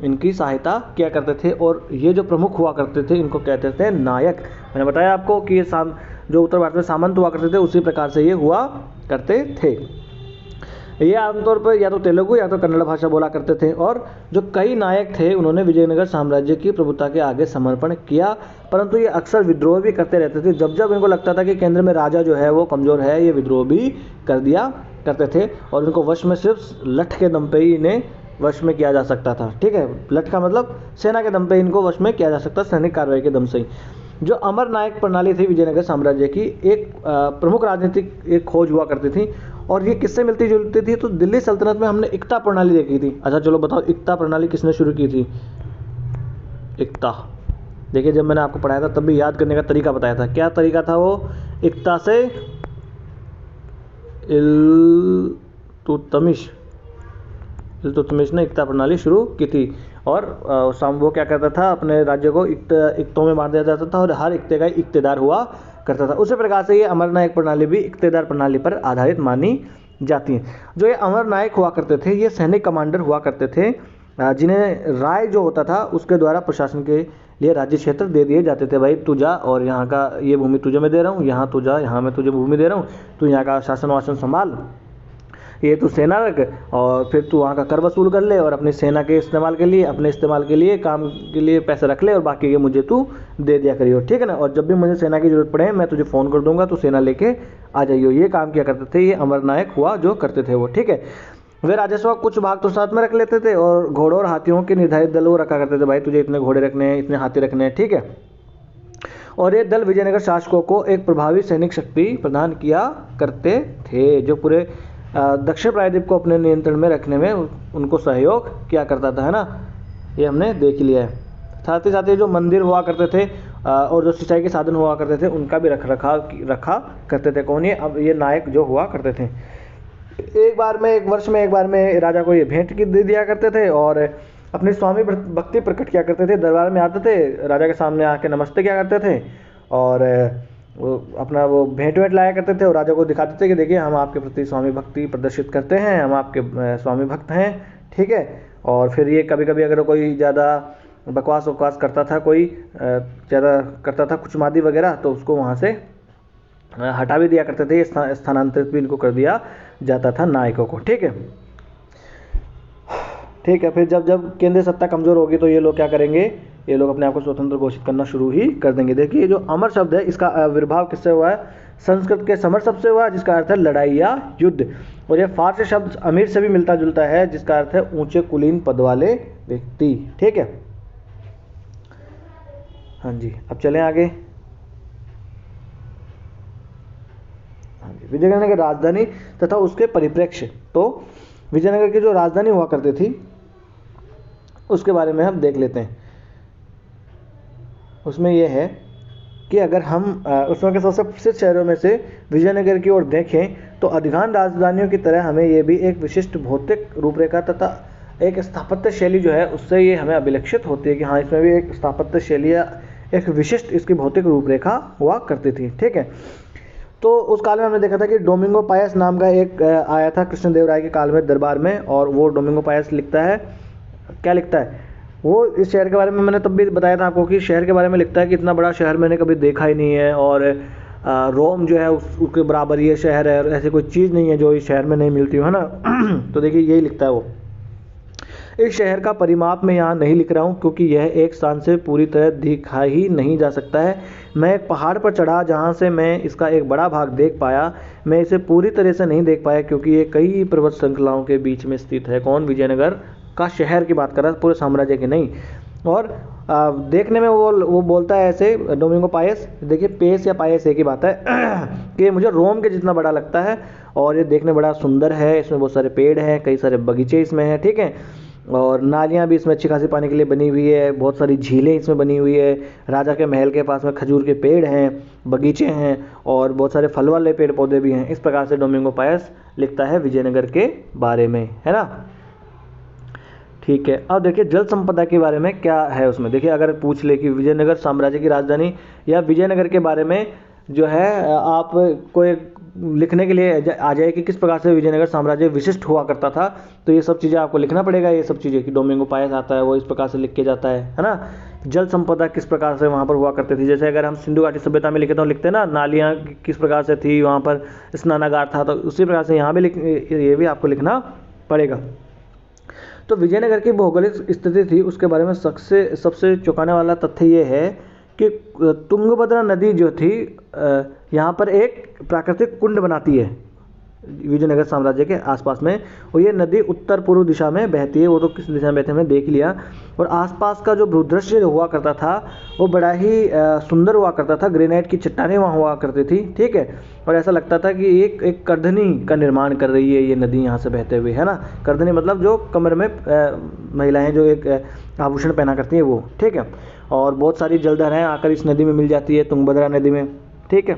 इनकी सहायता किया करते थे और ये जो प्रमुख हुआ करते थे इनको कहते थे नायक। मैंने बताया आपको कि ये जो उत्तर भारत में सामंत हुआ करते थे उसी प्रकार से ये हुआ करते थे। ये आमतौर पर या तो तेलुगु या तो कन्नड़ भाषा बोला करते थे और जो कई नायक थे उन्होंने विजयनगर साम्राज्य की प्रभुता के आगे समर्पण किया, परंतु ये अक्सर विद्रोह भी करते रहते थे। जब जब इनको लगता था कि केंद्र में राजा जो है वो कमज़ोर है, ये विद्रोह भी कर दिया करते थे और इनको वश में सिर्फ लठ के दम पे ही इन्हें वश में किया जा सकता था। ठीक है, लठ का मतलब सेना के दम पे इनको वश में किया जा सकता, सैनिक कार्रवाई के दम से ही। जो अमर नायक प्रणाली थी विजयनगर साम्राज्य की, एक प्रमुख राजनीतिक एक खोज हुआ करती थी और ये किससे मिलती जुलती थी? तो दिल्ली सल्तनत में हमने इक्ता प्रणाली देखी थी। अच्छा चलो बताओ, इक्ता प्रणाली किसने शुरू की थी? इक्ता, देखिए जब मैंने आपको पढ़ाया था तब भी याद करने का तरीका बताया था। क्या तरीका था वो? इक्ता से इल्तुतमिश ने इक्ता प्रणाली शुरू की थी और वो क्या करता था, अपने राज्य को इक्तों में बांट दिया जाता था और हर इक्ते का इक्तेदार हुआ करता था। उसी प्रकार से ये अमरनायक प्रणाली भी इक्तेदार प्रणाली पर आधारित मानी जाती है। जो ये अमरनायक हुआ करते थे ये सैनिक कमांडर हुआ करते थे जिन्हें राय जो होता था उसके द्वारा प्रशासन के लिए राज्य क्षेत्र दे दिए जाते थे। भाई तू जा और यहाँ का ये भूमि तुझे मैं दे रहा हूँ, यहाँ तू जा, यहाँ मैं तुझे भूमि दे रहा हूँ, तू यहाँ का शासन वासन संभाल, ये तू सेना रख और फिर तू वहाँ का कर वसूल कर ले और अपनी सेना के इस्तेमाल के लिए, अपने इस्तेमाल के लिए, काम के लिए पैसे रख ले और बाकी के मुझे तू दे दिया करियो, ठीक है ना। और जब भी मुझे सेना की जरूरत पड़े मैं तुझे फ़ोन कर दूंगा, तू सेना लेके आ जाइयो। ये काम किया करते थे ये अमरनायक हुआ जो करते थे वो, ठीक है। वे राजस्व कुछ भाग तो साथ में रख लेते थे और घोड़ों और हाथियों के निर्धारित दल वो रखा करते थे। भाई तुझे इतने घोड़े रखने हैं, इतने हाथी रखने हैं, ठीक है। और ये दल विजयनगर शासकों को एक प्रभावी सैनिक शक्ति प्रदान किया करते थे जो पूरे दक्षिण प्रायद्वीप को अपने नियंत्रण में रखने में उनको सहयोग किया करता था, है ना। ये हमने देख लिया है। साथ ही साथ ये जो मंदिर हुआ करते थे और जो सिंचाई के साधन हुआ करते थे उनका भी रखा करते थे। कौन? ये अब ये नायक जो हुआ करते थे। एक वर्ष में एक बार में राजा को ये भेंट की दे दिया करते थे और अपनी स्वामी भक्ति प्रकट किया करते थे। दरबार में आते थे, राजा के सामने आके नमस्ते किया करते थे और वो अपना वो भेंट लाया करते थे और राजा को दिखाते थे कि देखिए हम आपके प्रति स्वामी भक्ति प्रदर्शित करते हैं, हम आपके स्वामी भक्त हैं, ठीक है। और फिर ये कभी कभी अगर कोई ज़्यादा बकवास करता था, कोई ज़्यादा करता था कुचमादी वगैरह, तो उसको वहाँ से हटा भी दिया करते थे, स्थानांतरित भी इनको कर दिया जाता था नायकों को, ठीक है। ठीक है, फिर जब केंद्रीय सत्ता कमज़ोर होगी तो ये लोग क्या करेंगे? ये लोग अपने आप को स्वतंत्र घोषित करना शुरू ही कर देंगे। देखिए जो अमर शब्द है इसका आविर्भाव किससे हुआ है? संस्कृत के समर शब्द से हुआ जिसका अर्थ है लड़ाई या युद्ध, और यह फारसी शब्द अमीर से भी मिलता जुलता है जिसका अर्थ है ऊंचे कुलीन पद वाले व्यक्ति, ठीक है। हाँ जी, अब चलें आगे। हाँ जी, विजयनगर की राजधानी तथा उसके परिप्रेक्ष्य। तो विजयनगर की जो राजधानी हुआ करती थी उसके बारे में हम देख लेते हैं। उसमें यह है कि अगर हम उसमें के सबसे प्रसिद्ध शहरों में से विजयनगर की ओर देखें तो अधिकांश राजधानियों की तरह हमें ये भी एक विशिष्ट भौतिक रूपरेखा तथा एक स्थापत्य शैली जो है उससे ये हमें अभिलक्षित होती है कि हाँ इसमें भी एक स्थापत्य शैली या एक विशिष्ट इसकी भौतिक रूपरेखा हुआ करती थी, ठीक है। तो उस काल में हमने देखा था कि डोमिंगो पायस नाम का एक आया था कृष्णदेव राय के काल में दरबार में, और वो डोमिंगो पायस लिखता है, क्या लिखता है वो? इस शहर के बारे में मैंने तब भी बताया था आपको कि शहर के बारे में लिखता है कि इतना बड़ा शहर मैंने कभी देखा ही नहीं है और रोम जो है उसके बराबर ये शहर है, ऐसी कोई चीज़ नहीं है जो इस शहर में नहीं मिलती है ना। तो देखिए यही लिखता है वो। इस शहर का परिमाप मैं यहाँ नहीं लिख रहा हूँ क्योंकि यह एक स्थान से पूरी तरह दिखा ही नहीं जा सकता है। मैं एक पहाड़ पर चढ़ा जहाँ से मैं इसका एक बड़ा भाग देख पाया। मैं इसे पूरी तरह से नहीं देख पाया क्योंकि ये कई पर्वत श्रृंखलाओं के बीच में स्थित है। कौन? विजयनगर का शहर की बात कर रहा है, पूरे साम्राज्य की नहीं। और देखने में वो बोलता है ऐसे डोमिंगो पायस, देखिए पेस या पायस एक ही बात है कि मुझे रोम के जितना बड़ा लगता है और ये देखने बड़ा सुंदर है। इसमें बहुत सारे पेड़ हैं, कई सारे बगीचे इसमें हैं, ठीक है। और नालियाँ भी इसमें अच्छी खासी पानी के लिए बनी हुई है, बहुत सारी झीलें इसमें बनी हुई है। राजा के महल के पास में खजूर के पेड़ हैं, बगीचे हैं और बहुत सारे फल वाले पेड़ पौधे भी हैं। इस प्रकार से डोमिंगो पायस लिखता है विजयनगर के बारे में, है ना। ठीक है, अब देखिए जल संपदा के बारे में क्या है उसमें। देखिए अगर पूछ ले कि विजयनगर साम्राज्य की राजधानी या विजयनगर के बारे में जो है आप कोई लिखने के लिए आ जाए कि किस प्रकार से विजयनगर साम्राज्य विशिष्ट हुआ करता था, तो ये सब चीज़ें आपको लिखना पड़ेगा। ये सब चीज़ें कि डोमिंगो पायस आता है वो इस प्रकार से लिख के जाता है ना। जल संपदा किस प्रकार से वहाँ पर हुआ करती थी, जैसे अगर हम सिंधु घाटी सभ्यता में लिखे तो लिखते हैं ना, नालियाँ किस प्रकार से थी, वहाँ पर स्नानागार था, तो उसी प्रकार से यहाँ भी ये भी आपको लिखना पड़ेगा। तो विजयनगर की भौगोलिक स्थिति थी उसके बारे में सबसे चौंकाने वाला तथ्य ये है कि तुंगभद्रा नदी जो थी यहाँ पर एक प्राकृतिक कुंड बनाती है विजयनगर साम्राज्य के आसपास में, और ये नदी उत्तर पूर्व दिशा में बहती है। वो तो किस दिशा में बहती है हमने देख लिया। और आसपास का जो भूदृश्य हुआ करता था वो बड़ा ही सुंदर हुआ करता था। ग्रेनाइट की चट्टानें वहाँ हुआ करती थी, ठीक है। और ऐसा लगता था कि एक करधनी का निर्माण कर रही है ये नदी यहाँ से बहते हुए, है ना। करधनी मतलब जो कमर में महिलाएँ जो एक आभूषण पहना करती हैं वो, ठीक है। और बहुत सारी जलधाराएँ आकर इस नदी में मिल जाती है, तुंगभद्रा नदी में, ठीक है।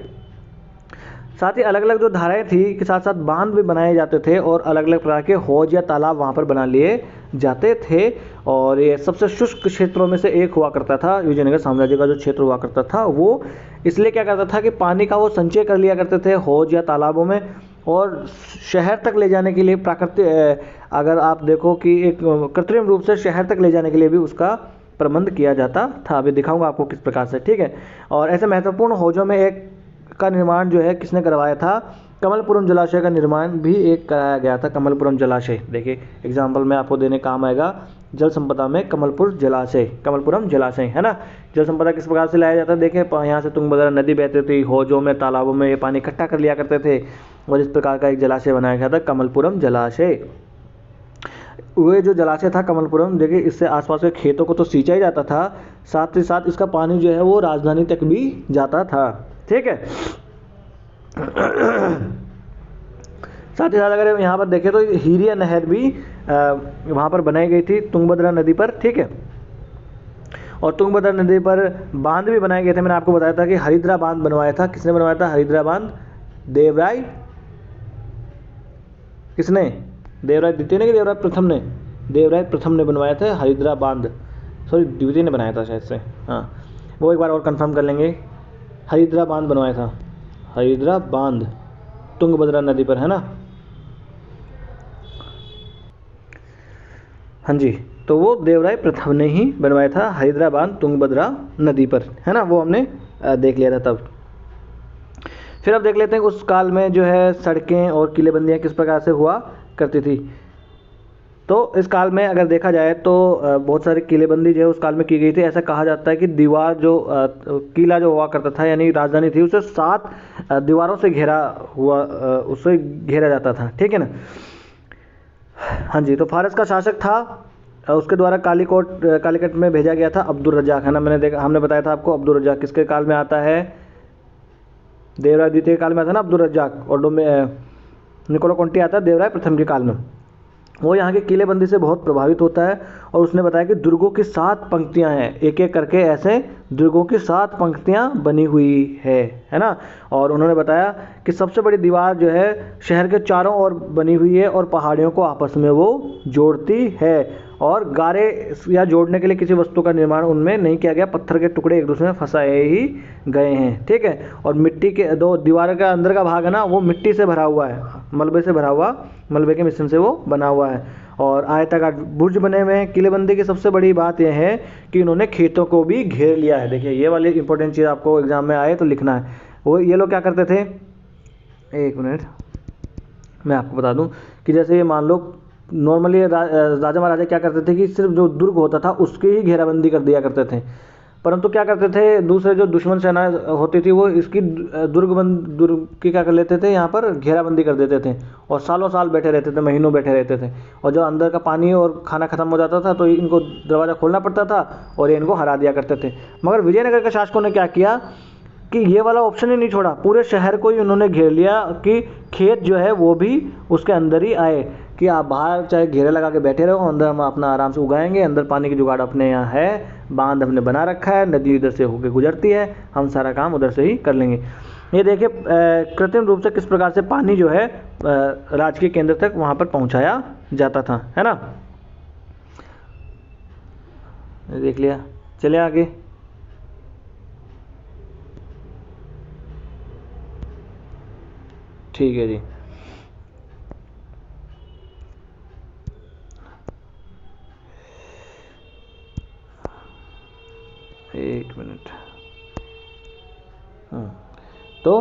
साथ ही अलग अलग जो धाराएं थी के साथ साथ बांध भी बनाए जाते थे और अलग अलग प्रकार के हौज या तालाब वहाँ पर बना लिए जाते थे। और ये सबसे शुष्क क्षेत्रों में से एक हुआ करता था। विजयनगर साम्राज्य का जो क्षेत्र हुआ करता था वो इसलिए क्या करता था कि पानी का वो संचय कर लिया करते थे हौज या तालाबों में, और शहर तक ले जाने के लिए प्राकृतिक, अगर आप देखो कि एक कृत्रिम रूप से शहर तक ले जाने के लिए भी उसका प्रबंध किया जाता था। अभी दिखाऊंगा आपको किस प्रकार से, ठीक है। और ऐसे महत्वपूर्ण हौजों में एक का निर्माण जो है किसने करवाया था, कमलपुरम जलाशय का निर्माण भी एक कराया गया था। कमलपुरम जलाशय देखिए एग्जाम्पल में आपको देने काम आएगा, जल संपदा में कमलपुरम जलाशय, है ना। जल संपदा किस प्रकार से लाया जाता है, देखिए यहाँ से तुंगभद्रा नदी बहती थी, हौजों में तालाबों में ये पानी इकट्ठा कर लिया करते थे और इस प्रकार का एक जलाशय बनाया गया था कमलपुरम जलाशय। वह जो जलाशय था कमलपुरम, देखिए इससे आसपास के खेतों को तो सींचा ही जाता था, साथ ही साथ इसका पानी जो है वो राजधानी तक भी जाता था, ठीक है। साथ ही साथ अगर यहाँ पर देखें तो हीरिया नहर भी वहाँ पर बनाई गई थी तुंगभद्रा नदी पर, ठीक है। और तुंगभद्रा नदी पर बांध भी बनाए गए थे। मैंने आपको बताया था कि हरिद्रा बांध बनवाया था। किसने बनवाया था हरिद्रा बांध? देवराय, किसने? देवराय द्वितीय ने कि देवराय प्रथम ने? देवराय प्रथम ने बनवाया था हरिद्रा बांध, सॉरी द्वितीय ने बनाया था शायद से, हाँ वो एक बार और कंफर्म कर लेंगे। हरिद्रा बांध बनवाया था, हरिद्रा बांध तुंगभद्रा नदी पर, है ना। हाँ जी, तो वो देवराय प्रथम ने ही बनवाया था हरिद्रा बांध तुंगभद्रा नदी पर, है ना। वो हमने देख लिया था तब। फिर अब देख लेते हैं उस काल में जो है सड़कें और किलेबंदियाँ किस प्रकार से हुआ करती थी। तो इस काल में अगर देखा जाए तो बहुत सारी किलेबंदी जो है उस काल में की गई थी। ऐसा कहा जाता है कि दीवार जो किला जो हुआ करता था यानी राजधानी थी उसे 7 दीवारों से घेरा हुआ, उससे घेरा जाता था, ठीक है ना। हाँ जी, तो फारस का शासक था, उसके द्वारा कालीकट में भेजा गया था अब्दुल रज्जाक, है ना। हमने बताया था आपको अब्दुल रज्जाक किसके काल में आता है, देवराय द्वितीय काल में आता है ना अब्दुल रज्जाक, और निकोलो कॉन्टी आता है देवराय प्रथम के काल में। वो यहाँ के किलेबंदी से बहुत प्रभावित होता है और उसने बताया कि दुर्गों की 7 पंक्तियाँ हैं, एक एक करके ऐसे दुर्गों की 7 पंक्तियाँ बनी हुई है ना। और उन्होंने बताया कि सबसे बड़ी दीवार जो है शहर के चारों ओर बनी हुई है और पहाड़ियों को आपस में वो जोड़ती है, और गारे या जोड़ने के लिए किसी वस्तु का निर्माण उनमें नहीं किया गया, पत्थर के टुकड़े एक दूसरे में फंसाए ही गए हैं, ठीक है। और मिट्टी के दो दीवार का अंदर का भाग है ना वो मिट्टी से भरा हुआ है, मलबे से भरा हुआ, मलबे के मिश्रण से वो बना हुआ है। और आयताकार बुर्ज बने हुए हैं। किलेबंदी की सबसे बड़ी बात यह है कि इन्होंने खेतों को भी घेर लिया है। देखिए ये वाली इंपॉर्टेंट चीज़ आपको एग्जाम में आए तो लिखना है। वो ये लोग क्या करते थे, एक मिनट मैं आपको बता दूं कि जैसे ये मान लो नॉर्मली राजा महाराजा क्या करते थे कि सिर्फ जो दुर्ग होता था उसकी ही घेराबंदी कर दिया करते थे, परंतु क्या करते थे दूसरे जो दुश्मन सेना होती थी वो इसकी दुर्ग की क्या कर लेते थे, यहाँ पर घेराबंदी कर देते थे और सालों साल बैठे रहते थे, महीनों बैठे रहते थे। और जब अंदर का पानी और खाना खत्म हो जाता था तो इनको दरवाज़ा खोलना पड़ता था और ये इनको हरा दिया करते थे। मगर विजयनगर के शासकों ने क्या किया कि ये वाला ऑप्शन ही नहीं छोड़ा, पूरे शहर को ही उन्होंने घेर लिया कि खेत जो है वो भी उसके अंदर ही आए, कि आप बाहर चाहे घेरे लगा के बैठे रहो, अंदर हम अपना आराम से उगाएंगे, अंदर पानी की जुगाड़ अपने यहाँ है, बांध हमने बना रखा है, नदी इधर से होकर गुजरती है, हम सारा काम उधर से ही कर लेंगे। ये देखिए कृत्रिम रूप से किस प्रकार से पानी जो है राजकीय केंद्र तक वहाँ पर पहुँचाया जाता था, है ना। देख लिया, चले आगे। ठीक है जी। एक मिनट। तो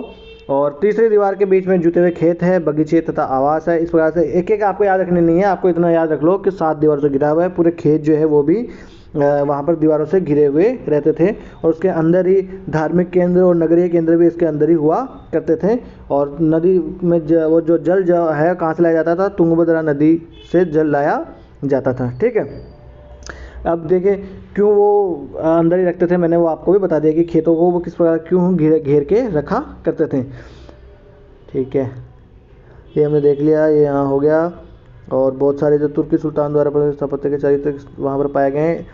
और तीसरी दीवार के बीच में जुटे हुए खेत है, बगीचे तथा आवास है। इस प्रकार से एक एक आपको याद रखने नहीं है, आपको इतना याद रख लो कि 7 दीवारों से घिरा हुआ है। पूरे खेत जो है वो भी वहाँ पर दीवारों से घिरे हुए रहते थे, और उसके अंदर ही धार्मिक केंद्र और नगरीय केंद्र भी इसके अंदर ही हुआ करते थे। और नदी में वो जो जल जो है कहाँ से लाया जाता था, तुंगभद्रा नदी से जल लाया जाता था। ठीक है, अब देखिए क्यों वो अंदर ही रखते थे, मैंने वो आपको भी बता दिया कि खेतों को वो किस प्रकार क्यों घेर के रखा करते थे। ठीक है, ये हमने देख लिया, ये यहाँ हो गया। और बहुत सारे जो तुर्की सुल्तान द्वारा स्थापत्य के चरित्र वहाँ पर पाए गए हैं।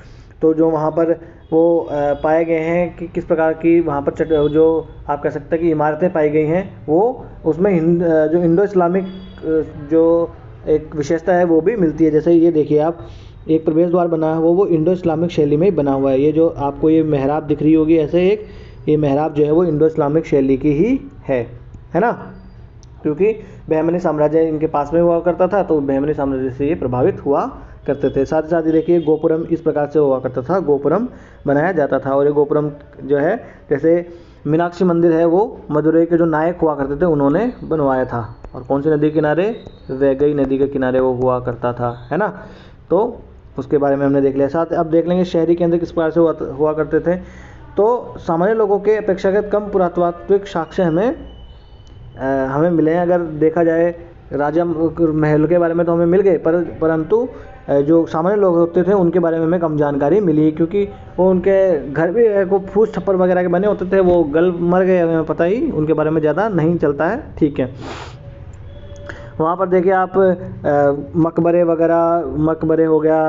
तो जो वहाँ पर वो पाए गए हैं कि किस प्रकार की वहाँ पर जो आप कह सकते हैं कि इमारतें पाई गई हैं, वो उसमें जो इंडो इस्लामिक जो एक विशेषता है वो भी मिलती है। जैसे ये देखिए आप, एक प्रवेश द्वार बना है वो इंडो इस्लामिक शैली में ही बना हुआ है। ये जो आपको ये मेहराब दिख रही होगी ऐसे एक, ये मेहराब जो है वो इंडो इस्लामिक शैली की ही है ना, क्योंकि बहमनी साम्राज्य इनके पास में हुआ करता था, तो बहमनी साम्राज्य से ये प्रभावित हुआ करते थे। साथ ही साथ ये देखिए गोपुरम इस प्रकार से हुआ करता था, गोपुरम बनाया जाता था। और ये गोपुरम जो है, जैसे मीनाक्षी मंदिर है वो मदुरई के जो नायक हुआ करते थे उन्होंने बनवाया था। और कौन सी नदी के किनारे, वैगई नदी के किनारे वो हुआ करता था, है ना। तो उसके बारे में हमने देख लिया। साथ अब देख लेंगे शहरी केंद्र किस प्रकार से हुआ करते थे। तो सामान्य लोगों के अपेक्षाकृत कम पुरातात्विक साक्ष्य हमें मिले हैं। अगर देखा जाए राजा महल के बारे में तो हमें मिल गए, परंतु जो सामान्य लोग होते थे उनके बारे में हमें कम जानकारी मिली, क्योंकि वो उनके घर भी को फूस छप्पर वगैरह के बने होते थे, वो गल मर गए, हमें पता ही उनके बारे में ज़्यादा नहीं चलता है। ठीक है, वहाँ पर देखिए आप मकबरे वगैरह, मकबरे हो गया,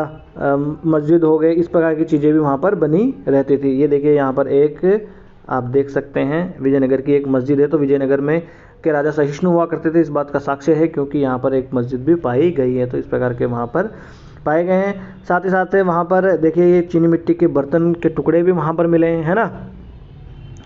मस्जिद हो गए, इस प्रकार की चीज़ें भी वहाँ पर बनी रहती थी। ये देखिए यहाँ पर एक आप देख सकते हैं विजयनगर की एक मस्जिद है। तो विजयनगर में के राजा सहिष्णु हुआ करते थे, इस बात का साक्ष्य है, क्योंकि यहाँ पर एक मस्जिद भी पाई गई है। तो इस प्रकार के वहाँ पर पाए गए हैं। साथ ही साथ वहाँ पर देखिए ये चीनी मिट्टी के बर्तन के टुकड़े भी वहाँ पर मिले हैं, है ना।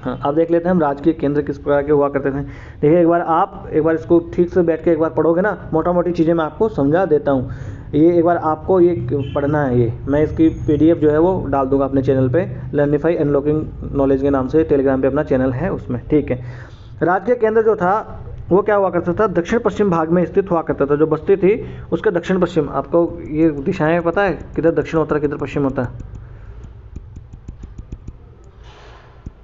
हाँ, अब देख लेते हैं हम राजकीय केंद्र किस प्रकार के हुआ करते थे। देखिए एक बार इसको ठीक से बैठ के एक बार पढ़ोगे ना, मोटा मोटी चीज़ें मैं आपको समझा देता हूँ। ये एक बार आपको ये पढ़ना है। ये मैं इसकी PDF जो है वो डाल दूंगा अपने चैनल पे, लर्निफाई अनलॉकिंग नॉलेज के नाम से टेलीग्राम पे अपना चैनल है उसमें। ठीक है, राजकीय केंद्र जो था वो क्या हुआ करता था, दक्षिण पश्चिम भाग में स्थित हुआ करता था। जो बस्ती थी उसके दक्षिण पश्चिम, आपको ये दिशाएँ पता है किधर दक्षिण होता है किधर पश्चिम होता है।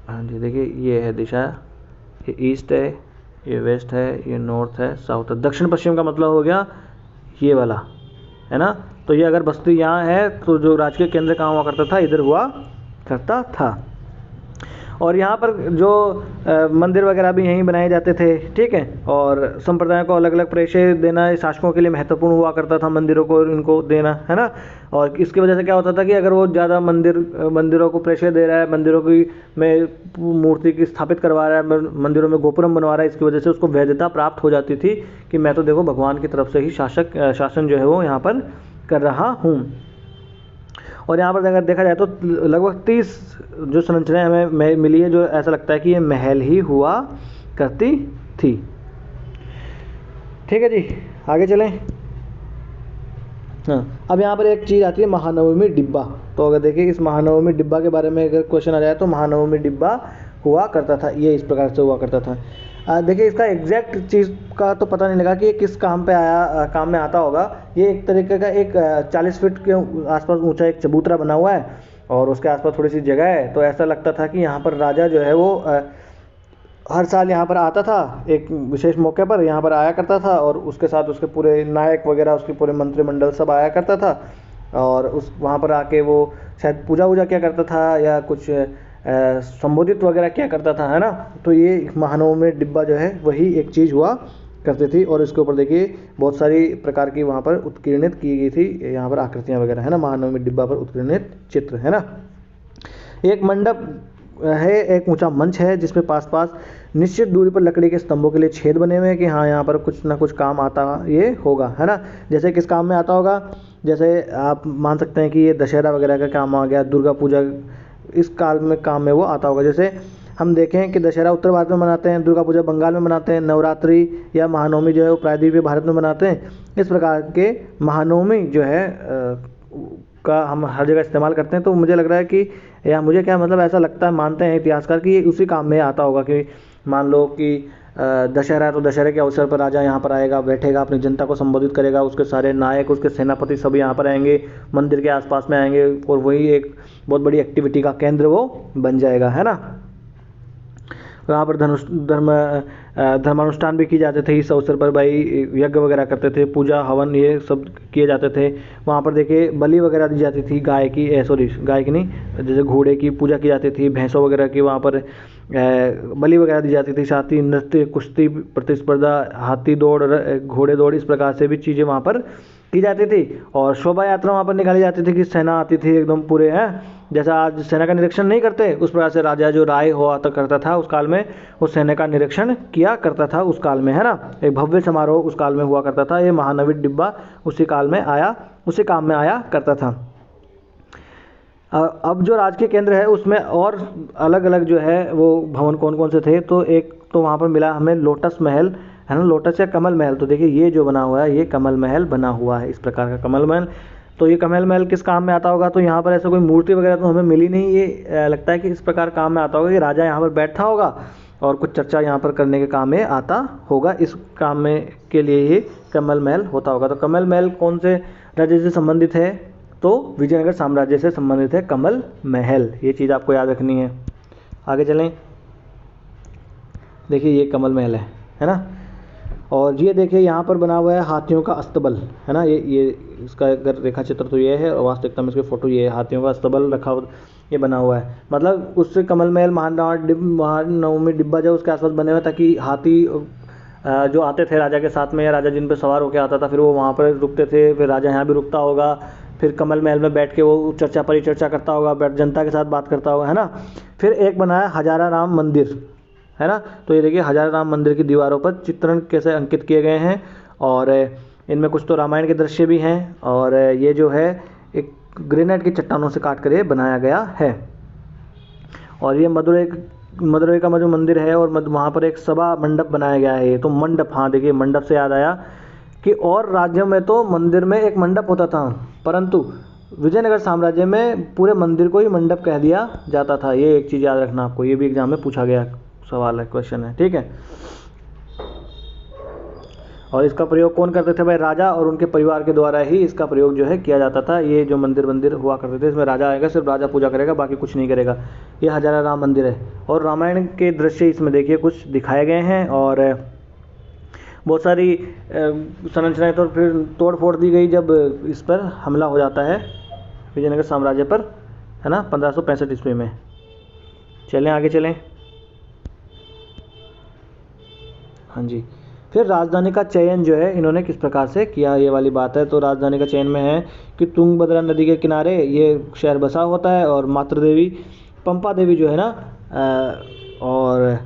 हाँ जी, देखिए ये है दिशा, ये ईस्ट है, ये वेस्ट है, ये नॉर्थ है, साउथ है। दक्षिण पश्चिम का मतलब हो गया ये वाला, है ना। तो ये अगर बस्ती यहाँ है तो जो राजकीय केंद्र कहाँ हुआ करता था, इधर हुआ करता था। और यहाँ पर जो मंदिर वगैरह भी यहीं बनाए जाते थे। ठीक है, और संप्रदायों को अलग अलग प्रवेश देना शासकों के लिए महत्वपूर्ण हुआ करता था, मंदिरों को इनको देना, है ना। और इसकी वजह से क्या होता था कि अगर वो ज़्यादा मंदिरों को प्रवेश दे रहा है, मंदिरों की में मूर्ति की स्थापित करवा रहा है, मंदिरों में गोपुरम बनवा रहा है, इसकी वजह से उसको वैधता प्राप्त हो जाती थी कि मैं तो देखो भगवान की तरफ से ही शासन जो है वो यहाँ पर कर रहा हूँ। और यहाँ पर अगर देखा जाए तो लगभग 30 जो संरचनाएं हमें मिली है, जो ऐसा लगता है कि ये महल ही हुआ करती थी। ठीक है जी, आगे चलें। हाँ, अब यहाँ पर एक चीज़ आती है महानवमी डिब्बा। तो अगर देखिए इस महानवमी डिब्बा के बारे में अगर क्वेश्चन आ जाए तो महानवमी डिब्बा हुआ करता था, ये इस प्रकार से हुआ करता था। देखिए इसका एग्जैक्ट चीज़ का तो पता नहीं लगा कि ये किस काम में आता होगा। ये एक तरीके का एक 40 फीट के आसपास ऊंचा एक चबूतरा बना हुआ है, और उसके आसपास थोड़ी सी जगह है। तो ऐसा लगता था कि यहाँ पर राजा जो है वो हर साल यहाँ पर आता था, एक विशेष मौके पर यहाँ पर आया करता था, और उसके साथ उसके पूरे नायक वगैरह, उसके पूरे मंत्रिमंडल सब आया करता था। और वहाँ पर आके वो शायद पूजा वूजा क्या करता था, या कुछ संबोधित वगैरह क्या करता था, है ना। तो ये महानवमी डिब्बा जो है वही एक चीज़ हुआ करती थी। और इसके ऊपर देखिए बहुत सारी प्रकार की वहाँ पर उत्कीर्णित की गई थी, यहाँ पर आकृतियाँ वगैरह, है ना। महानवमी डिब्बा पर उत्कीर्णित चित्र, है ना। एक मंडप है, एक ऊंचा मंच है जिसमें पास निश्चित दूरी पर लकड़ी के स्तंभों के लिए छेद बने हुए हैं कि हाँ यहाँ पर कुछ ना कुछ काम आता ये होगा, है ना। जैसे किस काम में आता होगा, जैसे आप मान सकते हैं कि ये दशहरा वगैरह का काम आ गया, दुर्गा पूजा इस काम में वो आता होगा। जैसे हम देखें कि दशहरा उत्तर भारत में मनाते हैं, दुर्गा पूजा बंगाल में मनाते हैं, नवरात्रि या महानवमी जो है वो प्रायद्वीपीय भारत में मनाते हैं। इस प्रकार के महानवमी जो है का हम हर जगह इस्तेमाल करते हैं। तो मुझे लग रहा है कि, या मुझे क्या मतलब ऐसा लगता है, मानते हैं इतिहासकार कि ये उसी काम में आता होगा कि मान लो कि दशहरा है तो दशहरे के अवसर पर राजा यहाँ पर आएगा, बैठेगा, अपनी जनता को संबोधित करेगा, उसके सारे नायक, उसके सेनापति सब यहाँ पर आएंगे, मंदिर के आसपास में आएंगे और वही एक बहुत बड़ी एक्टिविटी का केंद्र वो बन जाएगा, है ना। वहाँ पर धर्मानुष्ठान भी किए जाते थे इस अवसर पर, भाई यज्ञ वगैरह करते थे, पूजा हवन ये सब किए जाते थे। वहाँ पर देखिए बलि वगैरह दी जाती थी, गाय की नहीं, जैसे घोड़े की पूजा की जाती थी, भैंसों वगैरह की वहाँ पर बलि वगैरह दी जाती थी। साथ ही नृत्य, कुश्ती प्रतिस्पर्धा, हाथी दौड़, घोड़े दौड़, इस प्रकार से भी चीज़ें वहाँ पर की जाती थी। और शोभा यात्रा वहाँ पर निकाली जाती थी कि सेना आती थी एकदम पूरे, हैं जैसा आज सेना का निरीक्षण नहीं करते, उस प्रकार से राजा जो राय हुआ करता था उस काल में, वो सेना का निरीक्षण किया करता था उस काल में, है ना। एक भव्य समारोह उस काल में हुआ करता था। ये महानवी डिब्बा उसी काल में आया, उसी काम में आया करता था। अब जो राजकीय केंद्र है उसमें और अलग अलग जो है वो भवन कौन कौन से थे, तो एक तो वहाँ पर मिला हमें लोटस महल, है ना, लोटस या कमल महल। तो देखिए ये जो बना हुआ है ये कमल महल बना हुआ है, इस प्रकार का कमल महल। तो ये कमल महल किस काम में आता होगा, तो यहाँ पर ऐसा कोई मूर्ति वगैरह तो हमें मिली नहीं, ये लगता है कि इस प्रकार काम में आता होगा कि राजा यहाँ पर बैठा होगा और कुछ चर्चा यहाँ पर करने के काम में आता होगा, इस काम में के लिए ये कमल महल होता होगा। तो कमल महल कौन से राज्य से संबंधित है, तो विजयनगर साम्राज्य से संबंधित है कमल महल, ये चीज़ आपको याद रखनी है। आगे चलें, देखिए ये कमल महल है ना। और ये देखिए यहाँ पर बना हुआ है हाथियों का अस्तबल, है ना। ये इसका अगर रेखा चित्र तो ये है और वास्तविकता में इसकी फ़ोटो ये है, हाथियों का अस्तबल रखा ये बना हुआ है। मतलब उससे कमल महल महानवमी डिब्बा जो उसके आसपास बने हुए, ताकि हाथी जो आते थे राजा के साथ में या राजा जिन पर सवार होकर आता था, फिर वो वहाँ पर रुकते थे, फिर राजा यहाँ भी रुकता होगा, फिर कमल महल में बैठ के वो परिचर्चा करता होगा, जनता के साथ बात करता होगा, है ना। फिर एक बना है हजारा राम मंदिर, है ना। तो ये देखिए हजारा राम मंदिर की दीवारों पर चित्रण कैसे अंकित किए गए हैं, और इनमें कुछ तो रामायण के दृश्य भी हैं, और ये जो है एक ग्रेनाइट की चट्टानों से काट कर ये बनाया गया है। और ये मदुरई का जो मंदिर है, और वहाँ पर एक सभा मंडप बनाया गया है। ये तो मंडप, हाँ देखिए मंडप से याद आया कि और राज्यों में तो मंदिर में एक मंडप होता था, परंतु विजयनगर साम्राज्य में पूरे मंदिर को ही मंडप कह दिया जाता था। ये एक चीज़ याद रखना आपको, ये भी एग्जाम में पूछा गया सवाल है, क्वेश्चन है, ठीक है। और इसका प्रयोग कौन करते थे भाई, राजा और उनके परिवार के द्वारा ही इसका प्रयोग जो है किया जाता था। ये जो मंदिर हुआ करते थे, इसमें राजा आएगा, सिर्फ राजा पूजा करेगा, बाकी कुछ नहीं करेगा। ये हजारा राम मंदिर है, और रामायण के दृश्य इसमें देखिए कुछ दिखाए गए हैं, और बहुत सारी संरचनाएं तो फिर तोड़ फोड़ दी गई जब इस पर हमला हो जाता है विजयनगर साम्राज्य पर, है ना, 1565 ईस्वी में। चलें आगे चलें, हाँ जी। फिर राजधानी का चयन जो है इन्होंने किस प्रकार से किया, ये वाली बात है। तो राजधानी का चयन में है कि तुंगभद्रा नदी के किनारे ये शहर बसा होता है, और मातृ देवी पंपा देवी जो है ना, और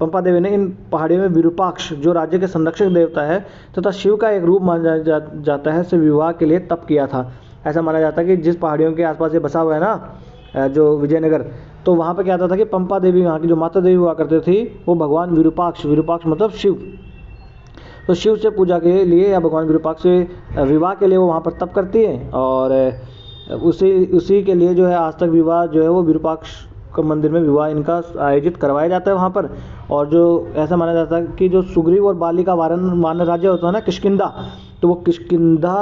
पंपा देवी ने इन पहाड़ियों में विरूपाक्ष जो राज्य के संरक्षक देवता है तथा शिव का एक रूप माना जाता है, से विवाह के लिए तप किया था। ऐसा माना जाता है कि जिस पहाड़ियों के आसपास ये बसा हुआ है ना जो विजयनगर, तो वहाँ पे क्या आता था कि पंपा देवी, वहाँ की जो माता देवी हुआ करती थी, वो भगवान विरूपाक्ष मतलब शिव, तो शिव से पूजा के लिए या भगवान विरूपाक्ष से विवाह के लिए वो वहाँ पर तप करती है, और उसी के लिए जो है आज तक विवाह जो है वो विरूपाक्ष का मंदिर में विवाह इनका आयोजित करवाया जाता है वहाँ पर। और जो ऐसा माना जाता है कि जो सुग्रीव और बाली का वानर राज्य होता है ना किष्किंधा, तो वो किष्किंधा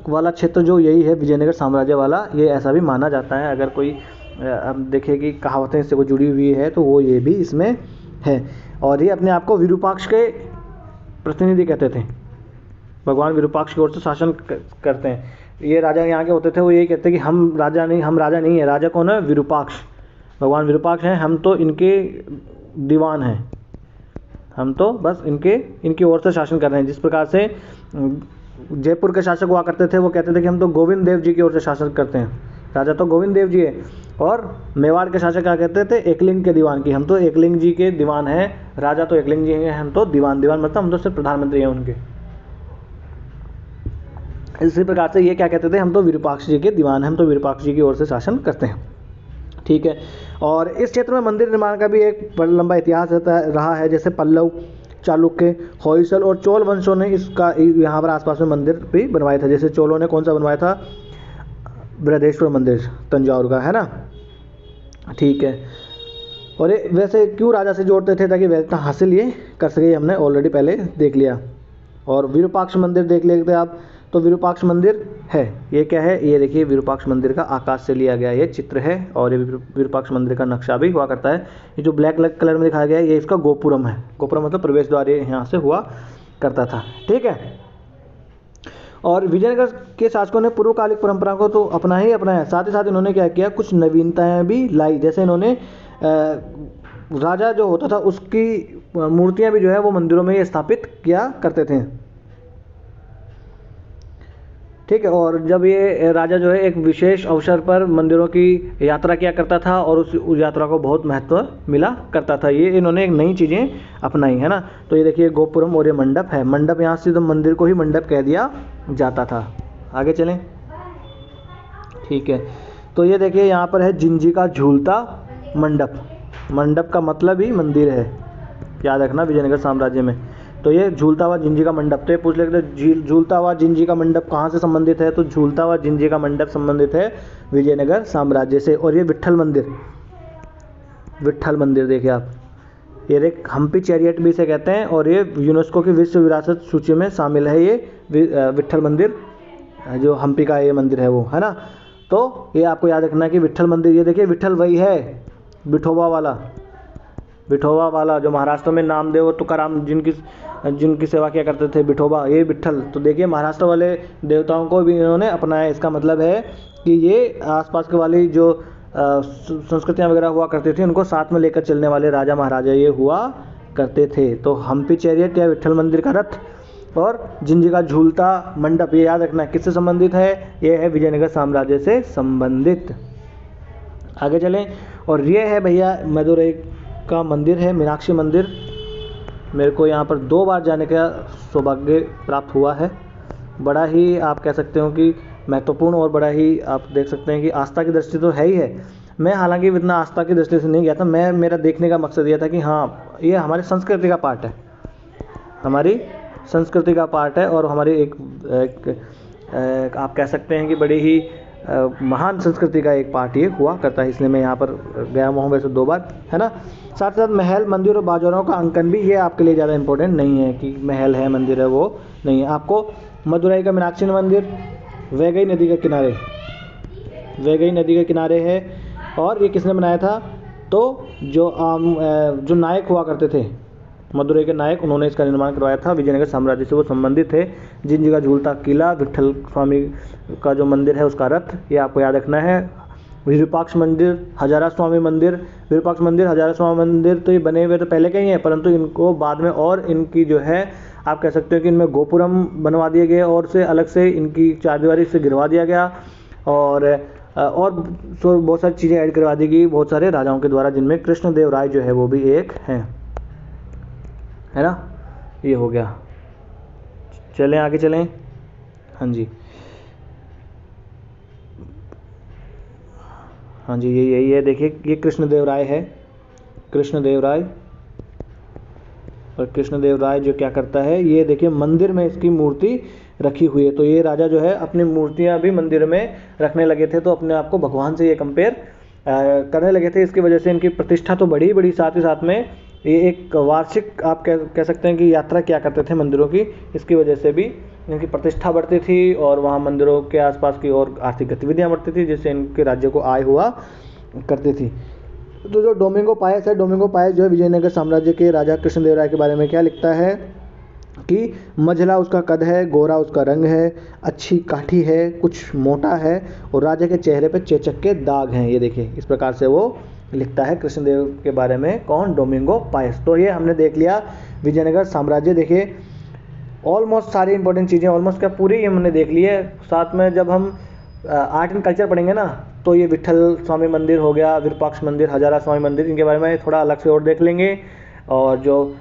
वाला क्षेत्र जो यही है विजयनगर साम्राज्य वाला, ये ऐसा भी माना जाता है। अगर कोई हम देखें कि कहावतें इससे वो जुड़ी हुई है तो वो ये भी इसमें है। और ये अपने आप को विरूपाक्ष के प्रतिनिधि कहते थे, भगवान विरूपाक्ष की ओर से शासन करते हैं। ये राजा यहाँ के होते थे, वो यही कहते हैं कि हम राजा नहीं है, राजा कौन है, विरूपाक्ष, भगवान विरूपाक्ष हैं, हम तो इनके दीवान हैं, हम तो बस इनकी ओर से शासन कर रहे हैं। जिस प्रकार से जयपुर के शासक हुआ करते थे, वो कहते थे कि हम तो गोविंद देव जी की ओर से शासन करते हैं, राजा तो गोविंद देव जी है। और मेवाड़ के शासक क्या कहते थे, एकलिंग के दीवान की, हम तो एकलिंग जी के दीवान हैं, राजा तो एकलिंग जी हैं, हम तो दीवान मतलब हम तो सिर्फ प्रधानमंत्री हैं उनके। इसी प्रकार से ये क्या कहते थे, हम तो विरूपाक्ष जी के दीवान हैं, हम तो विरूपाक्ष जी की ओर से शासन करते हैं। ठीक है। और इस क्षेत्र में मंदिर निर्माण का भी एक बड़ा लंबा इतिहास रहा है। जैसे पल्लव, चालुक्य, होयसल और चोल वंशों ने इसका यहाँ पर आसपास में मंदिर भी बनवाया था। जैसे चोलों ने कौन सा बनवाया था, बृहदेश्वर मंदिर तंजौर का, है ना, ठीक है। और ये वैसे क्यों राजा से जोड़ते थे, ताकि वैधता हासिल ये कर सके, हमने ऑलरेडी पहले देख लिया। और विरूपाक्ष मंदिर देख लेते आप, तो विरूपाक्ष मंदिर है, ये क्या है, ये देखिए विरूपाक्ष मंदिर का आकाश से लिया गया ये चित्र है। और ये विरूपाक्ष मंदिर का नक्शा भी हुआ करता है। ये जो ब्लैक कलर में दिखाया गया है, ये इसका गोपुरम है। गोपुरम मतलब प्रवेश द्वार, ये यहाँ से हुआ करता था, ठीक है। और विजयनगर के शासकों ने पूर्वकालिक परंपरा को तो अपना ही अपनाया, साथ ही साथ इन्होंने क्या किया, कुछ नवीनताएं भी लाई। जैसे इन्होंने राजा जो होता था उसकी मूर्तियां भी जो है वो मंदिरों में ये स्थापित किया करते थे, ठीक है। और जब ये राजा जो है एक विशेष अवसर पर मंदिरों की यात्रा किया करता था और उस यात्रा को बहुत महत्व मिला करता था, ये इन्होंने एक नई चीज़ें अपनाई, है ना। तो ये देखिए गोपुरम और ये मंडप है। मंडप यहाँ से तो मंदिर को ही मंडप कह दिया जाता था। आगे चलें, ठीक है। तो ये देखिए यहाँ पर है जिंजी का झूलता मंडप। मंडप का मतलब ही मंदिर है, याद रखना, विजयनगर साम्राज्य में। तो ये झूलता हुआ जिंजी का मंडप, तो ये पूछ लेते झूलता हुआ जिंजी का मंडप कहाँ से संबंधित है, तो झूलता हुआ जिंजी का मंडप संबंधित है विजयनगर साम्राज्य से। और ये विट्ठल मंदिर, विट्ठल मंदिर देखिए आप, ये एक हम्पी चैरियट भी इसे कहते हैं, और ये यूनेस्को की विश्व विरासत सूची में शामिल है। ये विट्ठल मंदिर जो हम्पी का ये मंदिर है वो, है ना। तो ये आपको याद रखना है कि विट्ठल मंदिर, ये देखिए विट्ठल वही है विठोबा वाला, विठोबा वाला जो महाराष्ट्र में नामदेव और तुकाराम जिनकी सेवा किया करते थे, विठोबा, ये विट्ठल। तो देखिए महाराष्ट्र वाले देवताओं को भी इन्होंने अपनाया। इसका मतलब है कि ये आसपास के वाली जो संस्कृतियाँ वगैरह हुआ करती थी उनको साथ में लेकर चलने वाले राजा महाराजा ये हुआ करते थे। तो हम्पी चैरियट या विट्ठल मंदिर का रथ और जिंजी का झूलता मंडप, ये याद रखना किससे संबंधित है, ये है विजयनगर साम्राज्य से संबंधित। आगे चलें, और ये है भैया मदुरई का मंदिर है, मीनाक्षी मंदिर। मेरे को यहाँ पर 2 बार जाने का सौभाग्य प्राप्त हुआ है। बड़ा ही आप कह सकते हो कि महत्वपूर्ण, और बड़ा ही आप देख सकते हैं कि आस्था की दृष्टि तो है ही है। मैं हालांकि इतना आस्था की दृष्टि से नहीं गया था, मेरा देखने का मकसद ये था कि हाँ ये हमारी संस्कृति का पार्ट है, हमारी संस्कृति का पार्ट है, और हमारी एक आप कह सकते हैं कि बड़ी ही महान संस्कृति का एक पार्ट ये हुआ करता है। इसलिए मैं यहाँ पर गया हुआ हूँ वैसे 2 बार, है ना। साथ साथ महल, मंदिर और बाजारों का अंकन भी, ये आपके लिए ज़्यादा इंपॉर्टेंट नहीं है कि महल है मंदिर है, वो नहीं है। आपको मदुरई का मीनाक्षी मंदिर वैगई नदी के किनारे, वैगई नदी के किनारे है। और ये किसने बनाया था, तो जो नायक हुआ करते थे मदुरई के नायक, उन्होंने इसका निर्माण करवाया था। विजयनगर साम्राज्य से वो संबंधित थे। जिंजी का झूलता किला, विट्ठल स्वामी का जो मंदिर है उसका रथ, ये आपको याद रखना है। विरूपाक्ष मंदिर, हजारा स्वामी मंदिर, विरूपाक्ष मंदिर, हजारा स्वामी मंदिर, तो ये बने हुए तो पहले के ही हैं, परंतु इनको बाद में और इनकी जो है आप कह सकते हो कि इनमें गोपुरम बनवा दिए गए, और से अलग से इनकी चारदीवारी से गिरवा दिया गया, और बहुत सारी चीज़ें ऐड करवा दी गई बहुत सारे राजाओं के द्वारा, जिनमें कृष्णदेव राय जो है वो भी एक हैं, है ना। ये हो गया, चलें आगे चलें। हाँ जी, हाँ जी, यही है। देखिए ये कृष्णदेव राय है, कृष्णदेव राय। और कृष्णदेव राय जो क्या करता है, ये देखिए मंदिर में इसकी मूर्ति रखी हुई है। तो ये राजा जो है अपनी मूर्तियां भी मंदिर में रखने लगे थे, तो अपने आप को भगवान से ये कंपेयर करने लगे थे। इसकी वजह से इनकी प्रतिष्ठा तो बढ़ी बड़ी, साथ ही साथ में ये एक वार्षिक आप कह सकते हैं कि यात्रा किया करते थे मंदिरों की। इसकी वजह से भी इनकी प्रतिष्ठा बढ़ती थी, और वहाँ मंदिरों के आसपास की और आर्थिक गतिविधियाँ बढ़ती थी, जिससे इनके राज्य को आय हुआ करती थी। तो जो डोमिंगो पायस है, डोमिंगो पायस जो है विजयनगर साम्राज्य के राजा कृष्णदेव राय के बारे में क्या लिखता है कि मझला उसका कद है, गोरा उसका रंग है, अच्छी काठी है, कुछ मोटा है, और राजा के चेहरे पे चेचक के दाग हैं। ये देखिए इस प्रकार से वो लिखता है कृष्णदेव के बारे में, कौन, डोमिंगो पायस। तो ये हमने देख लिया विजयनगर साम्राज्य। देखिए ऑलमोस्ट सारी इंपॉर्टेंट चीज़ें, ऑलमोस्ट क्या पूरी हमने देख ली है। साथ में जब हम आर्ट एंड कल्चर पढ़ेंगे ना, तो ये विट्ठल स्वामी मंदिर हो गया, विरूपाक्ष मंदिर, हजारा स्वामी मंदिर, इनके बारे में थोड़ा अलग से और देख लेंगे। और जो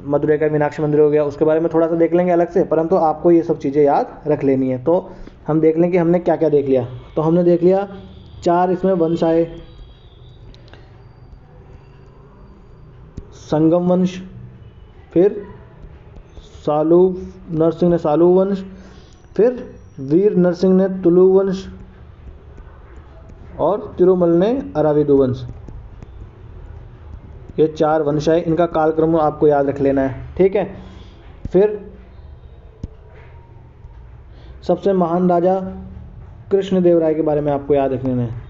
मदुरई का मीनाक्षी मंदिर हो गया, उसके बारे में थोड़ा सा देख लेंगे अलग से, परंतु आपको ये सब चीज़ें याद रख लेनी है। तो हम देख लें कि हमने क्या क्या देख लिया। तो हमने देख लिया 4 इसमें वंश आए, संगम वंश, फिर सालू नरसिंह ने सालू वंश, फिर वीर नरसिंह ने तुलु वंश और तिरुमल ने अराविदु वंश। ये 4 वंश है, इनका कालक्रम आपको याद रख लेना है, ठीक है। फिर सबसे महान राजा कृष्णदेवराय के बारे में आपको याद रख लेना है।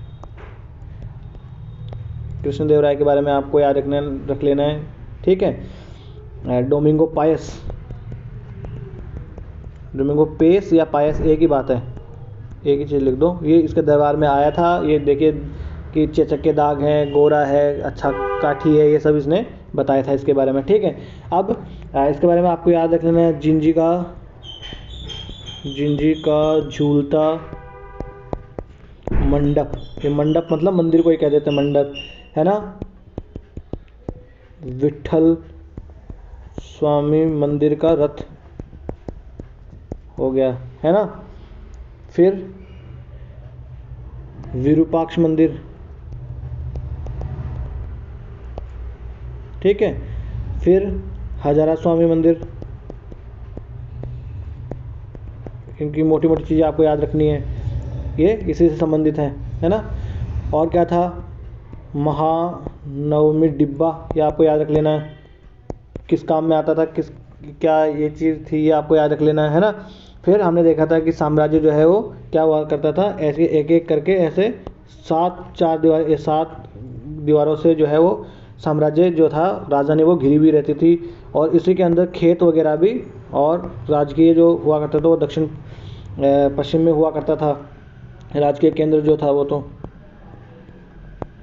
कृष्णदेवराय के बारे में आपको याद रख लेना है, ठीक है। डोमिंगो पायस, डोमिंगो पेस या पायस एक ही बात है, एक ही चीज़ लिख दो। ये इसके दरबार में आया था, ये देखिए कि चेचक के दाग हैं, गोरा है, अच्छा काठी है, ये सब इसने बताया था इसके बारे में, ठीक है। अब इसके बारे में आपको याद रख लेना है जिंजी का झूलता मंडप। ये मंडप मतलब मंदिर को ही कह देते हैं मंडप, है ना। विठल स्वामी मंदिर का रथ हो गया, है ना। फिर विरूपाक्ष मंदिर, ठीक है। फिर हजारा स्वामी मंदिर, इनकी मोटी मोटी चीज़ें आपको याद रखनी है, ये इसी से संबंधित है ना। और क्या था, महानवमी डिब्बा, ये आपको याद रख लेना है, किस काम में आता था, क्या ये चीज़ थी, ये आपको याद रख लेना है ना। फिर हमने देखा था कि साम्राज्य जो है वो क्या हुआ करता था, ऐसे एक एक करके ऐसे 7 दीवारों से जो है वो साम्राज्य जो था, राजधानी वो घिरी हुई रहती थी, और इसी के अंदर खेत वगैरह भी और राजकीय जो हुआ करता था वो दक्षिण पश्चिम में हुआ करता था। राजकीय केंद्र जो था वो तो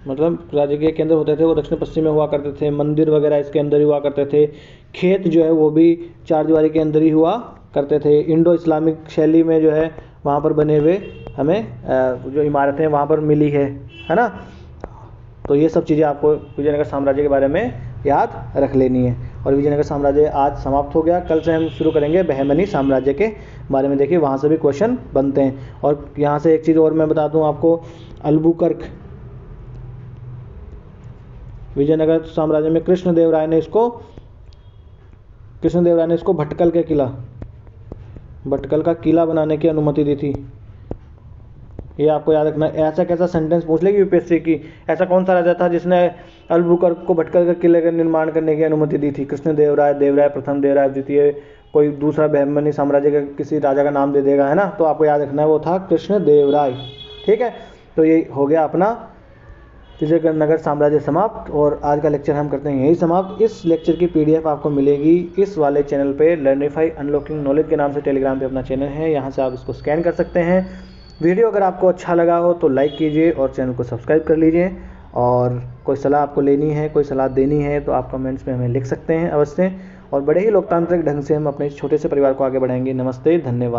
मतलब राजकीय केंद्र होते थे वो दक्षिण पश्चिम में हुआ करते थे, मंदिर वगैरह इसके अंदर ही हुआ करते थे, खेत जो है वो भी 4 दीवारी के अंदर ही हुआ करते थे। इंडो इस्लामिक शैली में जो है वहाँ पर बने हुए हमें जो इमारतें वहाँ पर मिली है ना। तो ये सब चीज़ें आपको विजयनगर साम्राज्य के बारे में याद रख लेनी है। और विजयनगर साम्राज्य आज समाप्त हो गया, कल से हम शुरू करेंगे बहमनी साम्राज्य के बारे में। देखिए वहाँ से भी क्वेश्चन बनते हैं। और यहाँ से एक चीज़ और मैं बता दूँ आपको, अल्बुकर्क विजयनगर साम्राज्य में कृष्णदेवराय ने इसको भटकल का किला बनाने की अनुमति दी थी। ये आपको याद रखना। ऐसा कैसा सेंटेंस पूछ लेगी यूपीएससी की, ऐसा कौन सा राजा था जिसने अल्बुकर्क को भटकल के किले का निर्माण करने की अनुमति दी थी? कृष्णदेवराय, देवराय प्रथम, देवराय द्वितीय, कोई दूसरा बहमनी साम्राज्य का किसी राजा का नाम दे देगा, है ना। तो आपको याद रखना है वो था कृष्णदेवराय, ठीक है। तो ये हो गया अपना विजयनगर साम्राज्य समाप्त, और आज का लेक्चर हम करते हैं यही समाप्त। इस लेक्चर की पीडीएफ आपको मिलेगी इस वाले चैनल पे, लर्निफाई अनलॉकिंग नॉलेज के नाम से टेलीग्राम पे अपना चैनल है, यहाँ से आप इसको स्कैन कर सकते हैं। वीडियो अगर आपको अच्छा लगा हो तो लाइक कीजिए और चैनल को सब्सक्राइब कर लीजिए। और कोई सलाह आपको लेनी है, कोई सलाह देनी है तो आप कमेंट्स में हमें लिख सकते हैं अवश्य। और बड़े ही लोकतांत्रिक ढंग से हम अपने छोटे से परिवार को आगे बढ़ाएंगे। नमस्ते, धन्यवाद।